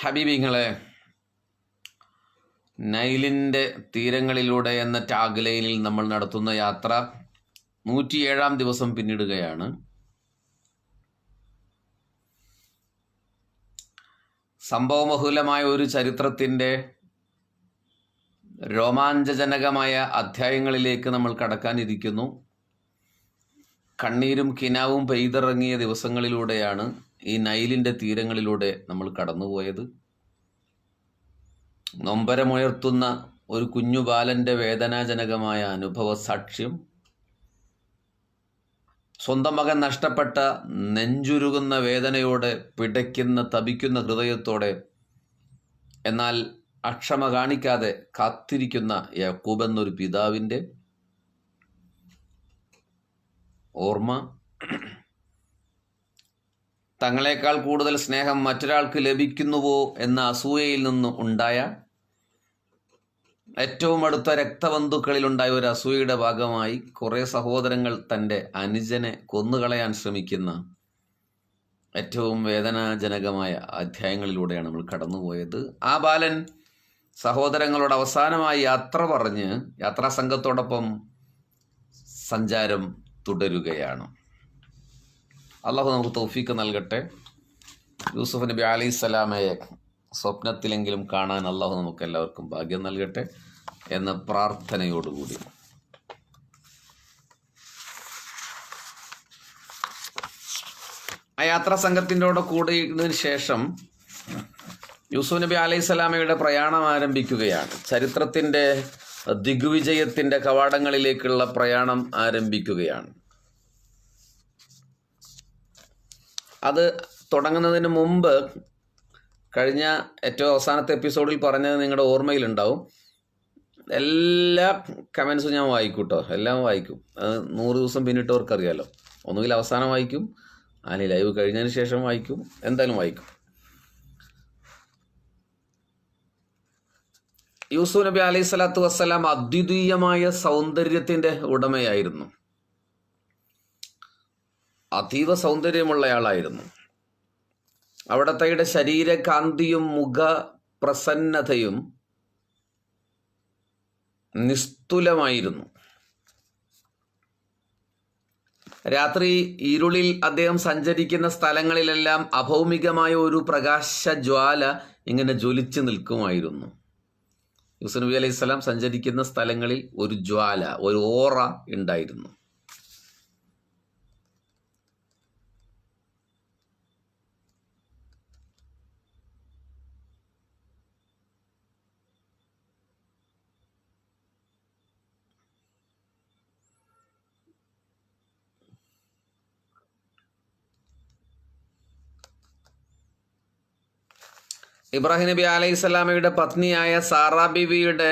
ഹബീബിങ്ങളെ, നൈലിൻ്റെ തീരങ്ങളിലൂടെ എന്ന ടാഗ്ലൈനിൽ നമ്മൾ നടത്തുന്ന യാത്ര 107-ാം ദിവസം പിന്നിടുകയാണ്. സംഭവബഹുലമായ ഒരു ചരിത്രത്തിൻ്റെ രോമാഞ്ചജനകമായ അധ്യായങ്ങളിലേക്ക് നമ്മൾ കടക്കാനിരിക്കുന്നു. കണ്ണീരും കിനാവും പെയ്തിറങ്ങിയ ദിവസങ്ങളിലൂടെയാണ് ഈ നൈലിൻ്റെ തീരങ്ങളിലൂടെ നമ്മൾ കടന്നുപോയത്. നൊമ്പരമുയർത്തുന്ന ഒരു കുഞ്ഞു ബാലൻ്റെ വേദനാജനകമായ അനുഭവ സാക്ഷ്യം, സ്വന്തം മകൻ നഷ്ടപ്പെട്ട നെഞ്ചുരുകുന്ന വേദനയോടെ പിടയ്ക്കുന്ന തപിക്കുന്ന ഹൃദയത്തോടെ എന്നാൽ അക്ഷമ കാണിക്കാതെ കാത്തിരിക്കുന്ന യാക്കൂബ് എന്നൊരു പിതാവിൻ്റെ ഓർമ്മ, തങ്ങളെക്കാൾ കൂടുതൽ സ്നേഹം മറ്റൊരാൾക്ക് ലഭിക്കുന്നുവോ എന്ന അസൂയയിൽ നിന്ന് ഉണ്ടായ, ഏറ്റവും അടുത്ത രക്തബന്ധുക്കളിലുണ്ടായ ഒരു അസൂയയുടെ ഭാഗമായി കുറേ സഹോദരങ്ങൾ തൻ്റെ അനുജനെ കൊന്നുകളയാൻ ശ്രമിക്കുന്ന ഏറ്റവും വേദനാജനകമായ അധ്യായങ്ങളിലൂടെയാണ് നമ്മൾ കടന്നുപോയത്. ആ ബാലൻ സഹോദരങ്ങളോട് അവസാനമായി യാത്ര പറഞ്ഞ് യാത്രാസംഘത്തോടൊപ്പം സഞ്ചാരം തുടരുകയാണ്. അള്ളാഹു നമുക്ക് തൗഫീക്ക് നൽകട്ടെ. യൂസുഫ് നബി അലൈഹിസ്സലാമയെ സ്വപ്നത്തിലെങ്കിലും കാണാൻ അള്ളാഹു നമുക്ക് എല്ലാവർക്കും ഭാഗ്യം നൽകട്ടെ എന്ന പ്രാർത്ഥനയോടുകൂടി ആ യാത്രാ സംഘത്തിൻ്റെ കൂടിയതിനു ശേഷം യൂസുഫ് നബി അലൈഹിസ്സലാമയുടെ പ്രയാണം ആരംഭിക്കുകയാണ്. ചരിത്രത്തിൻ്റെ ദിഗ്വിജയത്തിൻ്റെ കവാടങ്ങളിലേക്കുള്ള പ്രയാണം ആരംഭിക്കുകയാണ്. അത് തുടങ്ങുന്നതിന് മുമ്പ് കഴിഞ്ഞ ഏറ്റവും അവസാനത്തെ എപ്പിസോഡിൽ പറഞ്ഞത് നിങ്ങളുടെ ഓർമ്മയിലുണ്ടാവും. എല്ലാ കമൻസും ഞാൻ വായിക്കും കേട്ടോ, എല്ലാം വായിക്കും. അത് 100 ദിവസം പിന്നിട്ടവർക്കറിയാലോ. ഒന്നുകിൽ അവസാനം വായിക്കും, അല്ലെങ്കിൽ ലൈവ് കഴിഞ്ഞതിന് ശേഷം വായിക്കും, എന്തായാലും വായിക്കും. യൂസുഫ് നബി അലൈഹി സ്വലാത്തു വസ്സലാം അദ്വിതീയമായ സൗന്ദര്യത്തിൻ്റെ ഉടമയായിരുന്നു. അതീവ സൗന്ദര്യമുള്ളയാളായിരുന്നു. അവിടത്തെ ശരീരകാന്തിയും മുഖ പ്രസന്നതയും നിസ്തുലമായിരുന്നു. രാത്രി ഇരുളിൽ അദ്ദേഹം സഞ്ചരിക്കുന്ന സ്ഥലങ്ങളിലെല്ലാം അഭൗമികമായ ഒരു പ്രകാശജ്വാല ഇങ്ങനെ ജ്വലിച്ചു നിൽക്കുമായിരുന്നു. യൂസുഫ് നബി അലൈഹി സ്വലാം സഞ്ചരിക്കുന്ന സ്ഥലങ്ങളിൽ ഒരു ജ്വാല, ഒരു ഓറ ഉണ്ടായിരുന്നു. ഇബ്രാഹിം നബി അലൈഹി സ്വലാമയുടെ പത്നിയായ സാറാ ബീവിയുടെ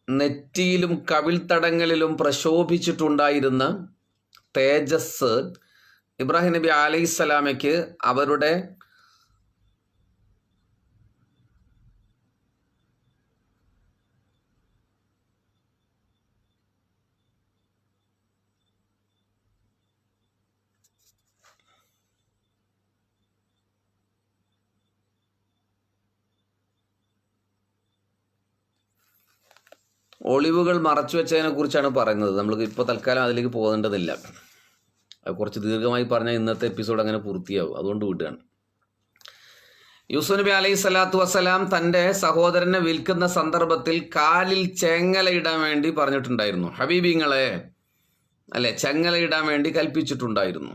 നെറ്റിയിലും കവിൾത്തടങ്ങളിലും പ്രശോഭിച്ചിട്ടുണ്ടായിരുന്ന തേജസ് ഇബ്രാഹിം നബി അലൈഹി സ്വലാമയ്ക്ക് അവരുടെ ഒളിവുകൾ മറച്ചു വെച്ചതിനെ കുറിച്ചാണ് പറയുന്നത്. നമ്മൾക്ക് ഇപ്പോൾ തൽക്കാലം അതിലേക്ക് പോകേണ്ടതില്ല. അത് കുറച്ച് ദീർഘമായി പറഞ്ഞാൽ ഇന്നത്തെ എപ്പിസോഡ് അങ്ങനെ പൂർത്തിയാവും, അതുകൊണ്ട് വിടുകയാണ്. യൂസുഫ് നബി അലൈഹി സ്വലാത്തു വസ്സലാം തൻ്റെ സഹോദരനെ വിൽക്കുന്ന സന്ദർഭത്തിൽ കാലിൽ ചെങ്ങലയിടാൻ വേണ്ടി പറഞ്ഞിട്ടുണ്ടായിരുന്നു. ഹബീബിങ്ങളെ ചെങ്ങലയിടാൻ വേണ്ടി കൽപ്പിച്ചിട്ടുണ്ടായിരുന്നു.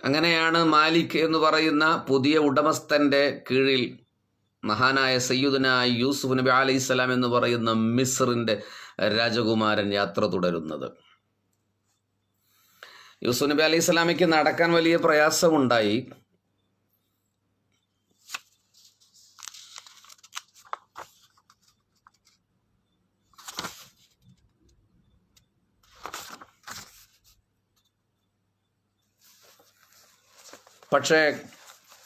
അങ്ങനെയാണ് മാലിക് എന്ന് പറയുന്ന പുതിയ ഉടമസ്ഥൻ്റെ കീഴിൽ മഹാനായ സയ്യിദുന യൂസുഫ് നബി അലൈഹി സ്വലാം എന്ന് പറയുന്ന മിസ്റിൻ്റെ രാജകുമാരൻ യാത്ര തുടരുന്നത്. യൂസുഫ് നബി അലൈഹി സ്വലാമയ്ക്ക് നടക്കാൻ വലിയ പ്രയാസമുണ്ടായി. പക്ഷേ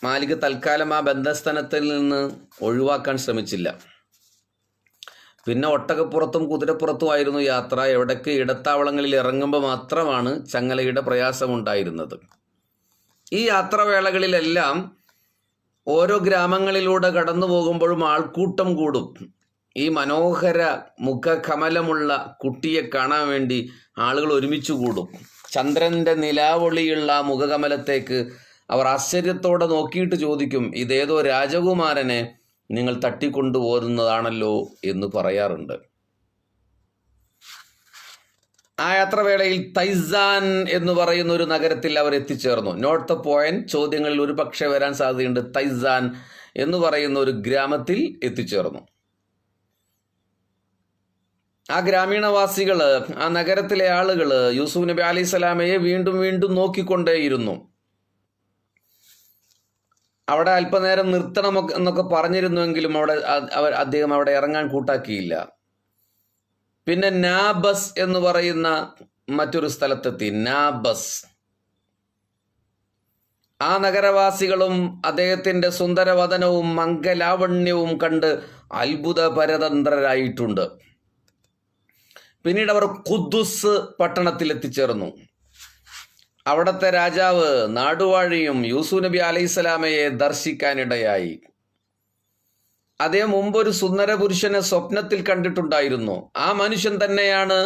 മാലിക് തൽക്കാലം ആ ബന്ധസ്ഥനത്തിൽ നിന്ന് ഒഴിവാക്കാൻ ശ്രമിച്ചില്ല. പിന്നെ ഒട്ടകപ്പുറത്തും കുതിരപ്പുറത്തുമായിരുന്നു യാത്ര. എവിടേക്ക് ഇടത്താവളങ്ങളിൽ ഇറങ്ങുമ്പോൾ മാത്രമാണ് ചങ്ങലയുടെ പ്രയാസമുണ്ടായിരുന്നത്. ഈ യാത്രാവേളകളിലെല്ലാം ഓരോ ഗ്രാമങ്ങളിലൂടെ കടന്നു പോകുമ്പോഴും ആൾക്കൂട്ടം കൂടും. ഈ മനോഹര മുഖകമലമുള്ള കുട്ടിയെ കാണാൻ വേണ്ടി ആളുകൾ ഒരുമിച്ച് കൂടും. ചന്ദ്രൻ്റെ നിലാവൊളിയുള്ള മുഖകമലത്തേക്ക് അവർ ആശ്ചര്യത്തോടെ നോക്കിയിട്ട് ചോദിക്കും, ഇതേതോ രാജകുമാരനെ നിങ്ങൾ തട്ടിക്കൊണ്ടുപോരുന്നതാണല്ലോ എന്ന് പറയാറുണ്ട്. ആ യാത്രവേളയിൽ തൈസാൻ എന്ന് പറയുന്ന ഒരു നഗരത്തിൽ അവർ എത്തിച്ചേർന്നു. നോട്ട് ദ പോയിന്റ്, ചോദ്യങ്ങളിൽ ഒരു പക്ഷേ വരാൻ സാധ്യതയുണ്ട്. തൈസാൻ എന്ന് പറയുന്ന ഒരു ഗ്രാമത്തിൽ എത്തിച്ചേർന്നു. ആ ഗ്രാമീണവാസികൾ, ആ നഗരത്തിലെ ആളുകൾ യൂസുഫ് നബി അലൈഹി സ്വലാമയെ വീണ്ടും വീണ്ടും നോക്കിക്കൊണ്ടേയിരുന്നു. അവിടെ അല്പനേരം നിർത്തണം എന്നൊക്കെ പറഞ്ഞിരുന്നുവെങ്കിലും അദ്ദേഹം അവിടെ ഇറങ്ങാൻ കൂട്ടാക്കിയില്ല. പിന്നെ നാബസ് എന്ന് പറയുന്ന മറ്റൊരു സ്ഥലത്തെത്തി. നാബസ്. ആ നഗരവാസികളും അദ്ദേഹത്തിന്റെ സുന്ദരവദനവും മംഗലാവണ്യവും കണ്ട് അത്ഭുത പരതന്ത്രരായിട്ടുണ്ട്. പിന്നീട് അവർ ഖുദ്ദുസ് പട്ടണത്തിൽ എത്തിച്ചേർന്നു. അവിടുത്തെ രാജാവ് നാടുവാഴിയും യൂസുഫ് നബി അലൈഹി സ്വലാമയെ ദർശിക്കാനിടയായി. അദ്ദേഹം മുമ്പൊരു സുന്ദര പുരുഷനെ സ്വപ്നത്തിൽ കണ്ടിട്ടുണ്ടായിരുന്നു. ആ മനുഷ്യൻ തന്നെയാണ്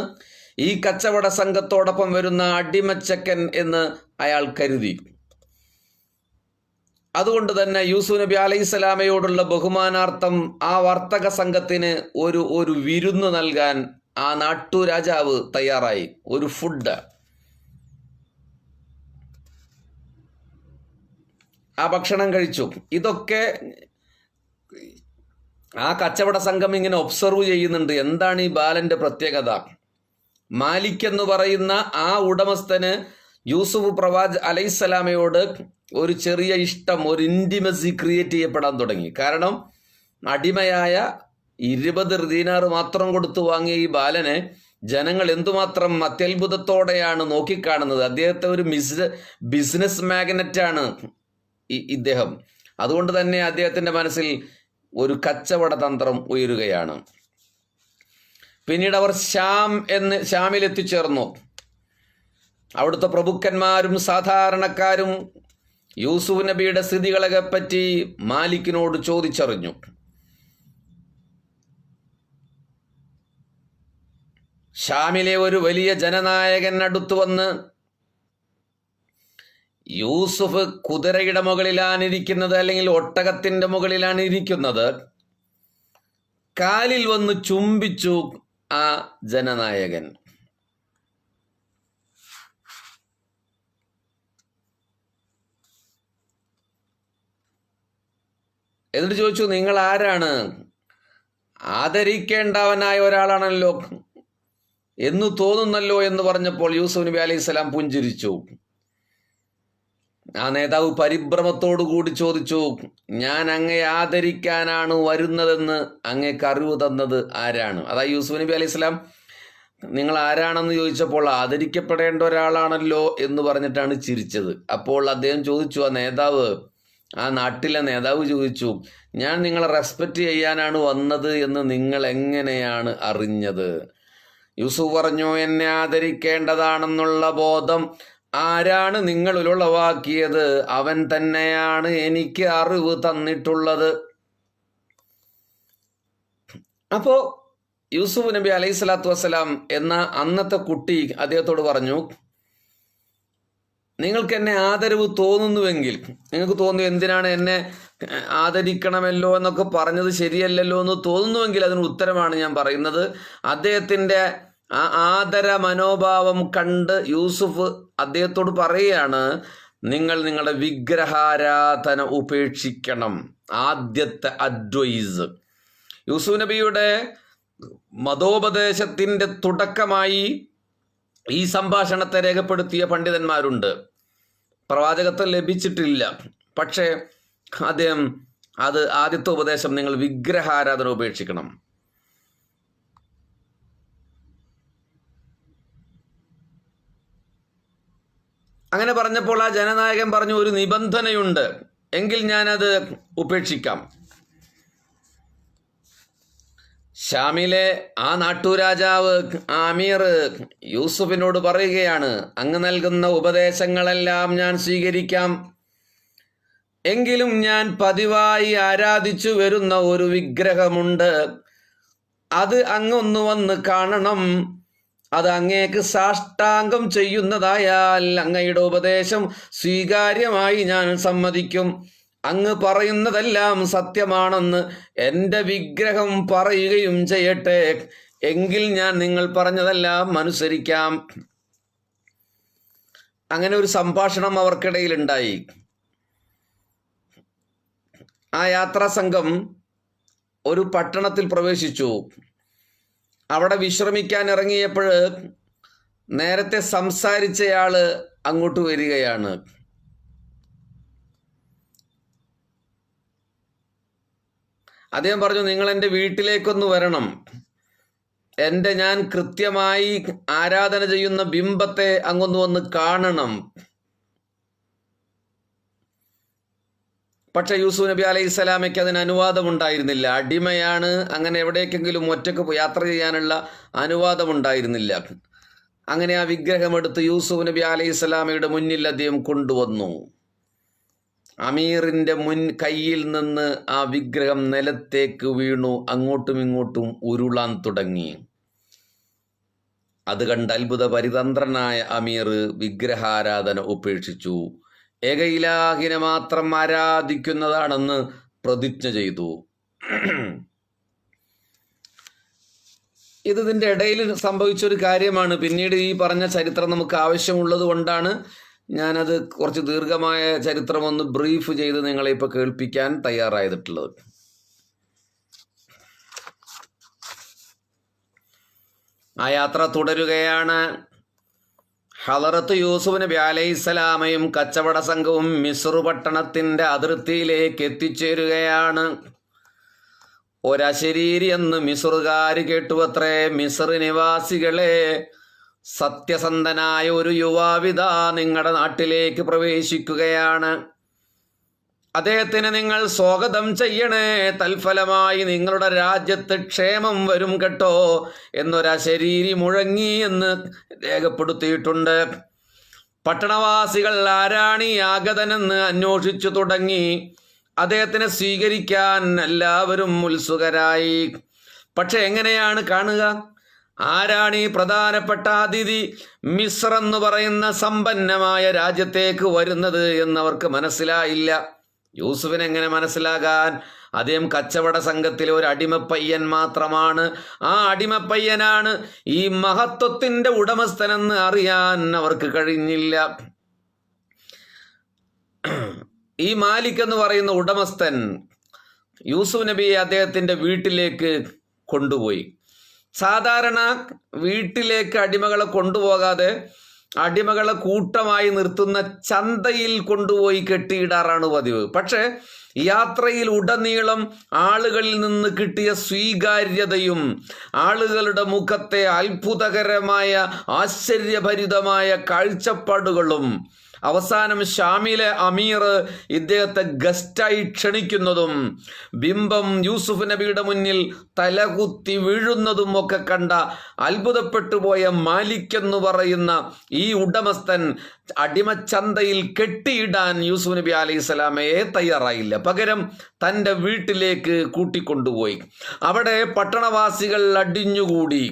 ഈ കച്ചവട സംഘത്തോടൊപ്പം വരുന്ന അടിമച്ചക്കൻ എന്ന് അയാൾ കരുതി. അതുകൊണ്ട് തന്നെ യൂസുഫ് നബി അലൈഹി സ്വലാമയോടുള്ള ബഹുമാനാർത്ഥം ആ വർത്തക സംഘത്തിന് ഒരു വിരുന്ന് നൽകാൻ ആ നാട്ടുരാജാവ് തയ്യാറായി. ഒരു ഫുഡ്. ആ ഭക്ഷണം കഴിച്ചു. ഇതൊക്കെ ആ കച്ചവട സംഘം ഇങ്ങനെ ഒബ്സർവ് ചെയ്യുന്നുണ്ട്. എന്താണ് ഈ ബാലന്റെ പ്രത്യേകത? മാലിക് എന്ന് പറയുന്ന ആ ഉടമസ്ഥന് യൂസുഫ് അലൈഹിസ്സലാമയോട് ഒരു ചെറിയ ഇഷ്ടം, ഒരു ഇൻറ്റിമസി ക്രിയേറ്റ് ചെയ്യപ്പെടാൻ തുടങ്ങി. കാരണം അടിമയായ 20 ദീനാർ മാത്രം കൊടുത്തു വാങ്ങിയ ഈ ബാലനെ ജനങ്ങൾ എന്തുമാത്രം അത്യത്ഭുതത്തോടെയാണ് നോക്കിക്കാണുന്നത്. അദ്ദേഹത്തെ ഒരു ബിസിനസ് മാഗ്നറ്റാണ് ഇദ്ദേഹം. അതുകൊണ്ട് തന്നെ അദ്ദേഹത്തിന്റെ മനസ്സിൽ ഒരു കച്ചവട തന്ത്രം ഉയരുകയാണ്. പിന്നീട് അവർ ഷാമിൽ എത്തിച്ചേർന്നു. അവിടുത്തെ പ്രഭുക്കന്മാരും സാധാരണക്കാരും യൂസുഫ് നബിയുടെ സ്ഥിതികളെ പറ്റി മാലിക്കിനോട് ചോദിച്ചറിഞ്ഞു. ഷാമിലെ ഒരു വലിയ ജനനായകൻ അടുത്തു വന്ന്, യൂസുഫ് കുതിരയുടെ മുകളിലാണ് ഇരിക്കുന്നത്, അല്ലെങ്കിൽ ഒട്ടകത്തിന്റെ മുകളിലാണ് ഇരിക്കുന്നത്, കാലിൽ വന്ന് ചുംബിച്ചു ആ ജനനായകൻ. എന്നിട്ട് ചോദിച്ചു, നിങ്ങൾ ആരാണ്? ആദരിക്കേണ്ടവനായ ഒരാളാണല്ലോ എന്ന് തോന്നുന്നല്ലോ എന്ന് പറഞ്ഞപ്പോൾ യൂസുഫ് നബി അലൈഹി സ്വലാം പുഞ്ചിരിച്ചു. ആ നേതാവ് പരിഭ്രമത്തോടു കൂടി ചോദിച്ചു, ഞാൻ അങ്ങയെ ആദരിക്കാനാണ് വരുന്നതെന്ന് അങ്ങേക്ക് അറിവ് തന്നത് ആരാണ്? അതായത് യൂസുഫ് നബി അലൈഹി സ്വലാം നിങ്ങൾ ആരാണെന്ന് ചോദിച്ചപ്പോൾ ആദരിക്കപ്പെടേണ്ട ഒരാളാണല്ലോ എന്ന് പറഞ്ഞിട്ടാണ് ചിരിച്ചത്. അപ്പോൾ അദ്ദേഹം ചോദിച്ചു, ആ നാട്ടിലെ നേതാവ് ചോദിച്ചു, ഞാൻ നിങ്ങളെ റെസ്പെക്റ്റ് ചെയ്യാനാണ് വന്നത് എന്ന് നിങ്ങൾ എങ്ങനെയാണ് അറിഞ്ഞത്? യൂസുഫ് പറഞ്ഞു, എന്നെ ആദരിക്കേണ്ടതാണെന്നുള്ള ബോധം ആരാണ് നിങ്ങളിൽ ഉളവാക്കിയത്? അവൻ തന്നെയാണ് എനിക്ക് അറിവ് തന്നിട്ടുള്ളത്. അപ്പോ യൂസുഫ് നബി അലൈഹി സ്വലാത്തു വസ്സലാം എന്ന അന്നത്തെ കുട്ടി അദ്ദേഹത്തോട് പറഞ്ഞു, നിങ്ങൾക്ക് എന്നെ ആദരവ് തോന്നുന്നുവെങ്കിൽ, നിങ്ങൾക്ക് തോന്നുന്നു എന്തിനാണ് എന്നെ ആദരിക്കണമല്ലോ എന്നൊക്കെ പറഞ്ഞത് ശരിയല്ലല്ലോ എന്ന് തോന്നുന്നുവെങ്കിൽ അതിന് ഉത്തരമാണ് ഞാൻ പറയുന്നത്. അദ്ദേഹത്തിൻ്റെ ആ ആദര മനോഭാവം കണ്ട് യൂസുഫ് അദ്ദേഹത്തോട് പറയുകയാണ്, നിങ്ങൾ നിങ്ങളുടെ വിഗ്രഹാരാധന ഉപേക്ഷിക്കണം. ആദ്യത്തെ അഡ്വൈസ്. യൂസുഫ് നബിയുടെ മതോപദേശത്തിൻ്റെ തുടക്കമായി ഈ സംഭാഷണത്തെ രേഖപ്പെടുത്തിയ പണ്ഡിതന്മാരുണ്ട്. പ്രവാചകത്വം ലഭിച്ചിട്ടില്ല, പക്ഷേ അദ്ദേഹം ആദ്യത്തെ ഉപദേശം, നിങ്ങൾ വിഗ്രഹാരാധന ഉപേക്ഷിക്കണം. അങ്ങനെ പറഞ്ഞപ്പോൾ ആ ജനനായകൻ പറഞ്ഞു, ഒരു നിബന്ധനയുണ്ട്, എങ്കിൽ ഞാനത് ഉപേക്ഷിക്കാം. ഷാമിലെ ആ നാട്ടുരാജാവ് അമീർ യൂസുഫിനോട് പറയുകയാണ്, അങ്ങ് നൽകുന്ന ഉപദേശങ്ങളെല്ലാം ഞാൻ സ്വീകരിക്കാം, എങ്കിലും ഞാൻ പതിവായി ആരാധിച്ചു വരുന്ന ഒരു വിഗ്രഹമുണ്ട്. അത് അങ്ങൊന്ന് വന്ന് കാണണം. അത് അങ്ങേക്ക് സാഷ്ടാംഗം ചെയ്യുന്നതായാൽ അങ്ങയുടെ ഉപദേശം സ്വീകാര്യമായി ഞാൻ സമ്മതിക്കും. അങ്ങ് പറയുന്നതെല്ലാം സത്യമാണെന്ന് എൻ്റെ വിഗ്രഹം പറയുകയും ചെയ്യട്ടെ. എങ്കിൽ ഞാൻ നിങ്ങൾ പറഞ്ഞതെല്ലാം അനുസരിക്കാം. അങ്ങനെ ഒരു സംഭാഷണം അവർക്കിടയിൽ ഉണ്ടായി. ആ യാത്രാ സംഘം ഒരു പട്ടണത്തിൽ പ്രവേശിച്ചു. അവിടെ വിശ്രമിക്കാൻ ഇറങ്ങിയപ്പോൾ നേരത്തെ സംസാരിച്ചയാള് അങ്ങോട്ട് വരികയാണ്. അദ്ദേഹം പറഞ്ഞു, നിങ്ങൾ എൻ്റെ വീട്ടിലേക്കൊന്ന് വരണം. ഞാൻ കൃത്യമായി ആരാധന ചെയ്യുന്ന ബിംബത്തെ അങ്ങൊന്ന് വന്ന് കാണണം. പക്ഷെ യൂസുഫ് നബി അലൈഹി സ്വലാമയ്ക്ക് അതിന് അനുവാദമുണ്ടായിരുന്നില്ല. അടിമയാണ്, അങ്ങനെ എവിടേക്കെങ്കിലും ഒറ്റക്ക് യാത്ര ചെയ്യാനുള്ള അനുവാദമുണ്ടായിരുന്നില്ല. അങ്ങനെ ആ വിഗ്രഹമെടുത്ത് യൂസുഫ് നബി അലൈഹി സ്വലാമയുടെ മുന്നിൽ അദ്ദേഹം കൊണ്ടുവന്നു. അമീറിന്റെ കയ്യിൽ നിന്ന് ആ വിഗ്രഹം നിലത്തേക്ക് വീണു, അങ്ങോട്ടും ഇങ്ങോട്ടും ഉരുളാൻ തുടങ്ങി. അത് കണ്ട് അത്ഭുത പരിതന്ത്രനായ അമീർ വിഗ്രഹാരാധന ഉപേക്ഷിച്ചു. ഏകയിലാഹിനെ മാത്രം ആരാധിക്കുന്നതാണെന്ന് പ്രതിജ്ഞ ചെയ്തു. ഇതിൻ്റെ ഇടയിൽ സംഭവിച്ചൊരു കാര്യമാണ്. പിന്നീട് ഈ പറഞ്ഞ ചരിത്രം നമുക്ക് ആവശ്യമുള്ളത് കൊണ്ടാണ് ഞാനത് കുറച്ച് ദീർഘമായ ചരിത്രം ഒന്ന് ബ്രീഫ് ചെയ്ത് നിങ്ങളെ ഇപ്പോൾ കേൾപ്പിക്കാൻ തയ്യാറായിട്ടുള്ളത്. ആ യാത്ര തുടരുകയാണ്. ഹളറത്ത് യൂസുഫ് നബി അലൈഹിസ്സലാമയും കച്ചവട സംഘവും മിസ്ർ പട്ടണത്തിൻ്റെ അതിർത്തിയിലേക്ക് എത്തിച്ചേരുകയാണ്. ഒരശരീരി എന്ന് മിസ്റുകാർ കേട്ടുവത്രേ. മിസ്ർ നിവാസികളെ, സത്യസന്ധനായ ഒരു യുവാവിത നിങ്ങളുടെ നാട്ടിലേക്ക് പ്രവേശിക്കുകയാണ്. അദ്ദേഹത്തിന് നിങ്ങൾ സ്വാഗതം ചെയ്യണേ. തൽഫലമായി നിങ്ങളുടെ രാജ്യത്ത് ക്ഷേമം വരും കേട്ടോ എന്നൊരശരീരി മുഴങ്ങി എന്ന് രേഖപ്പെടുത്തിയിട്ടുണ്ട്. പട്ടണവാസികൾ ആരാണ് ഈ ആഗതനെന്ന് അന്വേഷിച്ചു തുടങ്ങി. അദ്ദേഹത്തിനെ സ്വീകരിക്കാൻ എല്ലാവരും ഉത്സുകരായി. പക്ഷെ എങ്ങനെയാണ് കാണുക? ആരാണ് ഈ പ്രധാനപ്പെട്ട അതിഥി മിസ്ർ എന്ന് പറയുന്ന സമ്പന്നമായ രാജ്യത്തേക്ക് വരുന്നത് എന്നവർക്ക് മനസ്സിലായില്ല. യൂസുഫിന് എങ്ങനെ മനസ്സിലാകാൻ? അദ്ദേഹം കച്ചവട സംഘത്തിലെ ഒരു അടിമപ്പയ്യൻ മാത്രമാണ്. ആ അടിമപ്പയ്യനാണ് ഈ മഹത്വത്തിന്റെ ഉടമസ്ഥനെന്ന് അറിയാൻ അവർക്ക് കഴിഞ്ഞില്ല. ഈ മാലിക് എന്ന് പറയുന്ന ഉടമസ്ഥൻ യൂസുഫ് നബിയെ അദ്ദേഹത്തിന്റെ വീട്ടിലേക്ക് കൊണ്ടുപോയി. സാധാരണ വീട്ടിലേക്ക് അടിമകളെ കൊണ്ടുപോകാതെ അടിമകളെ കൂട്ടമായി നിർത്തുന്ന ചന്തയിൽ കൊണ്ടുപോയി കെട്ടിയിടാറാണ് പതിവ്. പക്ഷെ യാത്രയിൽ ഉടനീളം ആളുകളിൽ നിന്ന് കിട്ടിയ സ്വീകാര്യതയും ആളുകളുടെ മുഖത്തെ അത്ഭുതകരമായ ആശ്ചര്യഭരിതമായ കാഴ്ചപ്പാടുകളും അവസാനം ഷാമിലെ അമീർ ഇദ്ദേഹത്തെ ഗസ്റ്റായി ക്ഷണിക്കുന്നതും ബിംബം യൂസുഫ് നബിയുടെ മുന്നിൽ തലകുത്തി വീഴുന്നതും ഒക്കെ കണ്ട അത്ഭുതപ്പെട്ടു പോയ മാലിക് എന്ന് പറയുന്ന ഈ ഉടമസ്ഥൻ അടിമച്ചന്തയിൽ കെട്ടിയിടാൻ യൂസുഫ് നബി അലൈഹി സ്വലാമയെ തയ്യാറായില്ല. പകരം തൻ്റെ വീട്ടിലേക്ക് കൂട്ടിക്കൊണ്ടുപോയി. അവിടെ പട്ടണവാസികൾ അടിഞ്ഞുകൂടി.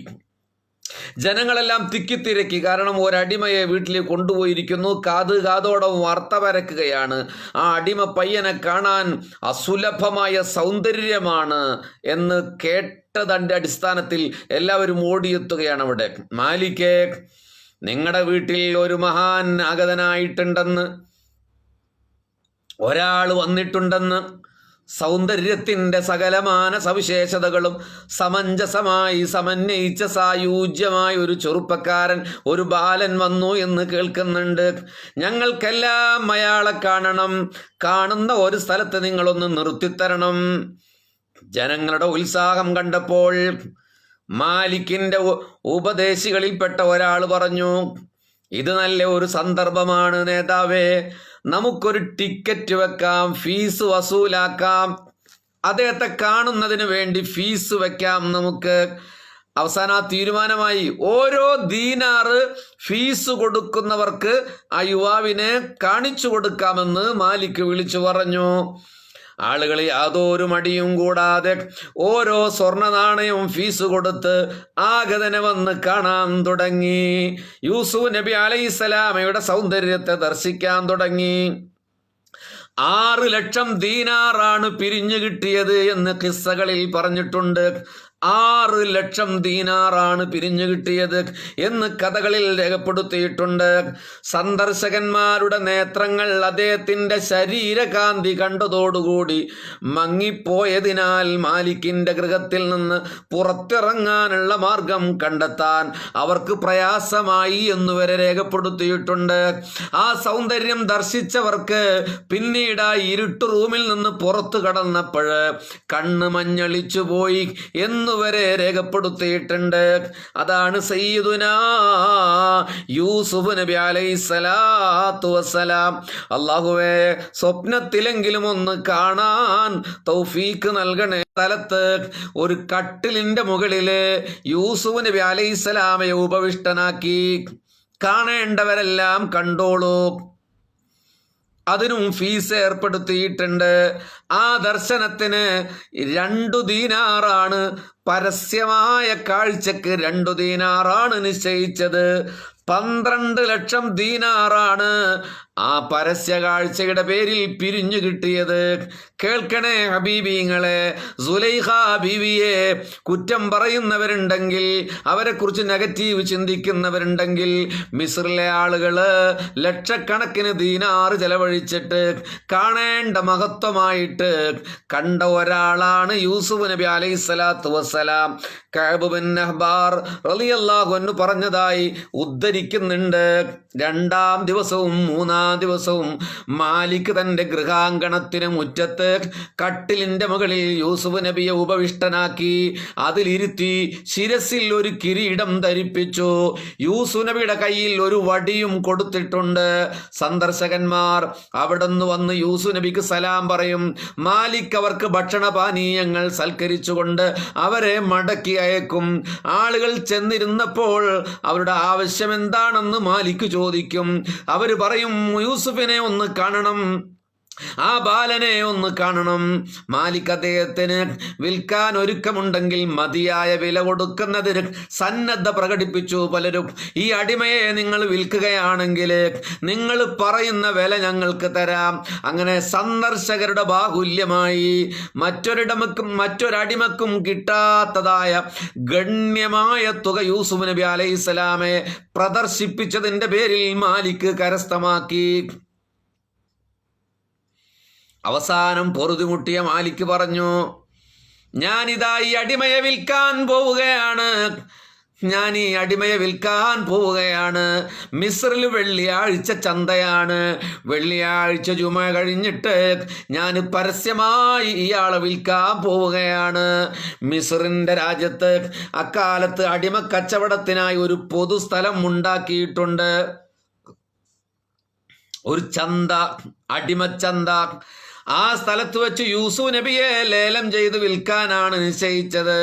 ജനങ്ങളെല്ലാം തിക്കിത്തിരക്കി. കാരണം ഒരടിമയെ വീട്ടിലേക്ക് കൊണ്ടുപോയിരിക്കുന്നു. കാതോടെ വാർത്ത പരക്കുകയാണ്. ആ അടിമ പയ്യനെ കാണാൻ അസുലഭമായ സൗന്ദര്യമാണ് എന്ന് കേട്ടതിൻ്റെ അടിസ്ഥാനത്തിൽ എല്ലാവരും ഓടിയെത്തുകയാണ്. അവിടെ മാലിക്കേ, നിങ്ങളുടെ വീട്ടിൽ ഒരു മഹാൻ ആഗതനായിട്ടുണ്ടെന്ന്, ഒരാൾ വന്നിട്ടുണ്ടെന്ന്, സൗന്ദര്യത്തിൻ്റെ സകലമാന സവിശേഷതകളും സമഞ്ജസമായി സമന്വയിച്ച സായുജ്യമായ ഒരു ചെറുപ്പക്കാരൻ, ഒരു ബാലൻ വന്നു എന്ന് കേൾക്കുന്നുണ്ട്. ഞങ്ങൾക്കെല്ലാം അയാളെ കാണണം. കാണുന്ന ഒരു സ്ഥലത്ത് നിങ്ങളൊന്ന് നിർത്തിത്തരണം. ജനങ്ങളുടെ ഉത്സാഹം കണ്ടപ്പോൾ മാലിക്കിൻ്റെ ഉപദേശികളിൽപ്പെട്ട ഒരാൾ പറഞ്ഞു, ഇത് നല്ല ഒരു സന്ദർഭമാണ് നേതാവേ, നമുക്കൊരു ടിക്കറ്റ് വെക്കാം, ഫീസ് വസൂലാക്കാം. അദ്ദേഹത്തെ കാണുന്നതിന് വേണ്ടി ഫീസ് വെക്കാം നമുക്ക്. അവസാനം ആ തീരുമാനമായി ഓരോ ദീനാറ് ഫീസ് കൊടുക്കുന്നവർക്ക് ആ യുവാവിനെ കാണിച്ചു കൊടുക്കാമെന്ന് മാലിക് വിളിച്ചു പറഞ്ഞു. ആളുകൾ യാതൊരു മടിയും കൂടാതെ ഓരോ സ്വർണ്ണ നാണയവും ഫീസ് കൊടുത്ത് ആഗതനെ വന്ന് കാണാൻ തുടങ്ങി. യൂസുഫ് നബി അലൈഹിസ്സലാമയുടെ സൗന്ദര്യത്തെ ദർശിക്കാൻ തുടങ്ങി. 6 ലക്ഷം ദീനാറാണ് പിരിഞ്ഞു കിട്ടിയത് എന്ന് ഖിസ്സകളിൽ പറഞ്ഞിട്ടുണ്ട്. 6 ലക്ഷം ദീനാറാണ് പിരിഞ്ഞു കിട്ടിയത് എന്ന് കഥകളിൽ രേഖപ്പെടുത്തിയിട്ടുണ്ട്. സന്ദർശകന്മാരുടെ നേത്രങ്ങൾ അദ്ദേഹത്തിന്റെ ശരീരകാന്തി കണ്ടതോടുകൂടി മങ്ങിപ്പോയതിനാൽ മാലിക്കിന്റെ ഗൃഹത്തിൽ നിന്ന് പുറത്തിറങ്ങാനുള്ള മാർഗം കണ്ടെത്താൻ അവർക്ക് പ്രയാസമായി എന്നുവരെ രേഖപ്പെടുത്തിയിട്ടുണ്ട്. ആ സൗന്ദര്യം ദർശിച്ചവർക്ക് പിന്നീട് ആ ഇരുട്ട് റൂമിൽ നിന്ന് പുറത്തു കടന്നപ്പോൾ കണ്ണ് മഞ്ഞളിച്ചു പോയി എന്ന് വരെ രേഖപ്പെടുത്തിയിട്ടുണ്ട്. അതാണ് സയ്യിദുനാ യൂസുഫ് നബി അലൈഹിസ്സലാത്തു വസ്സലാം. അല്ലാഹുവേ, സ്വപ്നത്തിലെങ്കിലും ഒന്ന് കാണാൻ തൗഫീക്ക് നൽകണേ. സ്ഥലത്ത് ഒരു കട്ടിലിന്റെ മുകളില് യൂസുഫ് നബി അലൈഹിസ്സലാമയെ ഉപവിഷ്ടനാക്കി. കാണേണ്ടവരെല്ലാം കണ്ടോളൂ. അതിനും ഫീസ് ഏർപ്പെടുത്തിയിട്ടുണ്ട്. ആ ദർശനത്തിന് 2 ദീനാറാണ്, പരസ്യമായ കാഴ്ചക്ക് 2 ദീനാറാണ് നിശ്ചയിച്ചത്. 12 ലക്ഷം ദീനാറാണ് ആ പരസ്യ കാഴ്ചയുടെ പേരിൽ പിരിഞ്ഞു കിട്ടിയത്. കേൾക്കണേ ഹബീബിങ്ങളെ, സുലൈഖ ബീവിയെ കുറ്റം പറയുന്നവരുണ്ടെങ്കിൽ, അവരെ കുറിച്ച് നെഗറ്റീവ് ചിന്തിക്കുന്നവരുണ്ടെങ്കിൽ, മിസ്രിലെ ആളുകള് ലക്ഷക്കണക്കിന് ദീനാറ് ചെലവഴിച്ചിട്ട് കാണേണ്ട മഹത്വമായിട്ട് കണ്ട ഒരാളാണ് യൂസുഫ് നബി അലൈഹിസ്സലാത്തു വസ്സലാം. കഅബ് ബിൻ അഹ്ബാർ റളിയല്ലാഹു അൻഹു പറഞ്ഞതായി ഉദ്ധരിക്കുന്നുണ്ട്. 2-ാം ദിവസവും 3-ാം ദിവസവും മാലിക് തന്റെ ഗൃഹാങ്കണത്തിന് മുറ്റത്ത് കട്ടിലിന്റെ മുകളിൽ യൂസുഫ് നബിയെ ഉപവിഷ്ടനാക്കി. അതിലിരുത്തി ശിരസിൽ ഒരു കിരീടം ധരിപ്പിച്ചു. യൂസുഫ് നബിയുടെ കയ്യിൽ ഒരു വടിയും കൊടുത്തിട്ടുണ്ട്. സന്ദർശകന്മാർ അവിടുന്ന് വന്ന് യൂസുഫ് നബിക്ക് സലാം പറയും. മാലിക് അവർക്ക് ഭക്ഷണപാനീയങ്ങൾ സൽക്കരിച്ചുകൊണ്ട് അവരെ മടക്കി അയക്കും. ആളുകൾ ചെന്നിരുന്നപ്പോൾ അവരുടെ ആവശ്യം എന്താണെന്ന് മാലിക് ചോദിക്കും. അവർ പറയും, യൂസുഫിനെ ഒന്ന് കാണണം, ആ ബാലനെ ഒന്ന് കാണണം. മാലിക് അദ്ദേഹത്തിന് വിൽക്കാൻ ഒരുക്കമുണ്ടെങ്കിൽ മതിയായ വില കൊടുക്കുന്നതിന് സന്നദ്ധ പ്രകടിപ്പിച്ചു. പലരും ഈ അടിമയെ നിങ്ങൾ വിൽക്കുകയാണെങ്കിൽ നിങ്ങൾ പറയുന്ന വില ഞങ്ങൾക്ക് തരാം. അങ്ങനെ സന്ദർശകരുടെ ബാഹുല്യമായി മറ്റൊരടിമക്കും കിട്ടാത്തതായ ഗണ്യമായ തുക യൂസുഫ് നബി അലൈഹിസ്സലാമെ പ്രദർശിപ്പിച്ചതിന്റെ പേരിൽ മാലിക് കരസ്ഥമാക്കി. അവസാനം പൊറുതിമുട്ടിയ മാലിക് പറഞ്ഞു, ഞാനിതാ ഈ അടിമയെ വിൽക്കാൻ പോവുകയാണ്. മിസ്രിൽ വെള്ളിയാഴ്ച ചന്തയാണ്. വെള്ളിയാഴ്ച ജുമ കഴിഞ്ഞിട്ട് ഞാൻ പരസ്യമായി ഇയാളെ വിൽക്കാൻ പോവുകയാണ്. മിസ്രിന്റെ രാജ്യത്ത് അക്കാലത്ത് അടിമ കച്ചവടത്തിനായി ഒരു പൊതുസ്ഥലം ഉണ്ടാക്കിയിട്ടുണ്ട്. ഒരു ചന്ത, അടിമച്ചന്ത. ആ സ്ഥലത്ത് വെച്ച് യൂസുഫ് നബിയെ ലേലം ചെയ്ത് വിൽക്കാനാണ് നിശ്ചയിച്ചത്.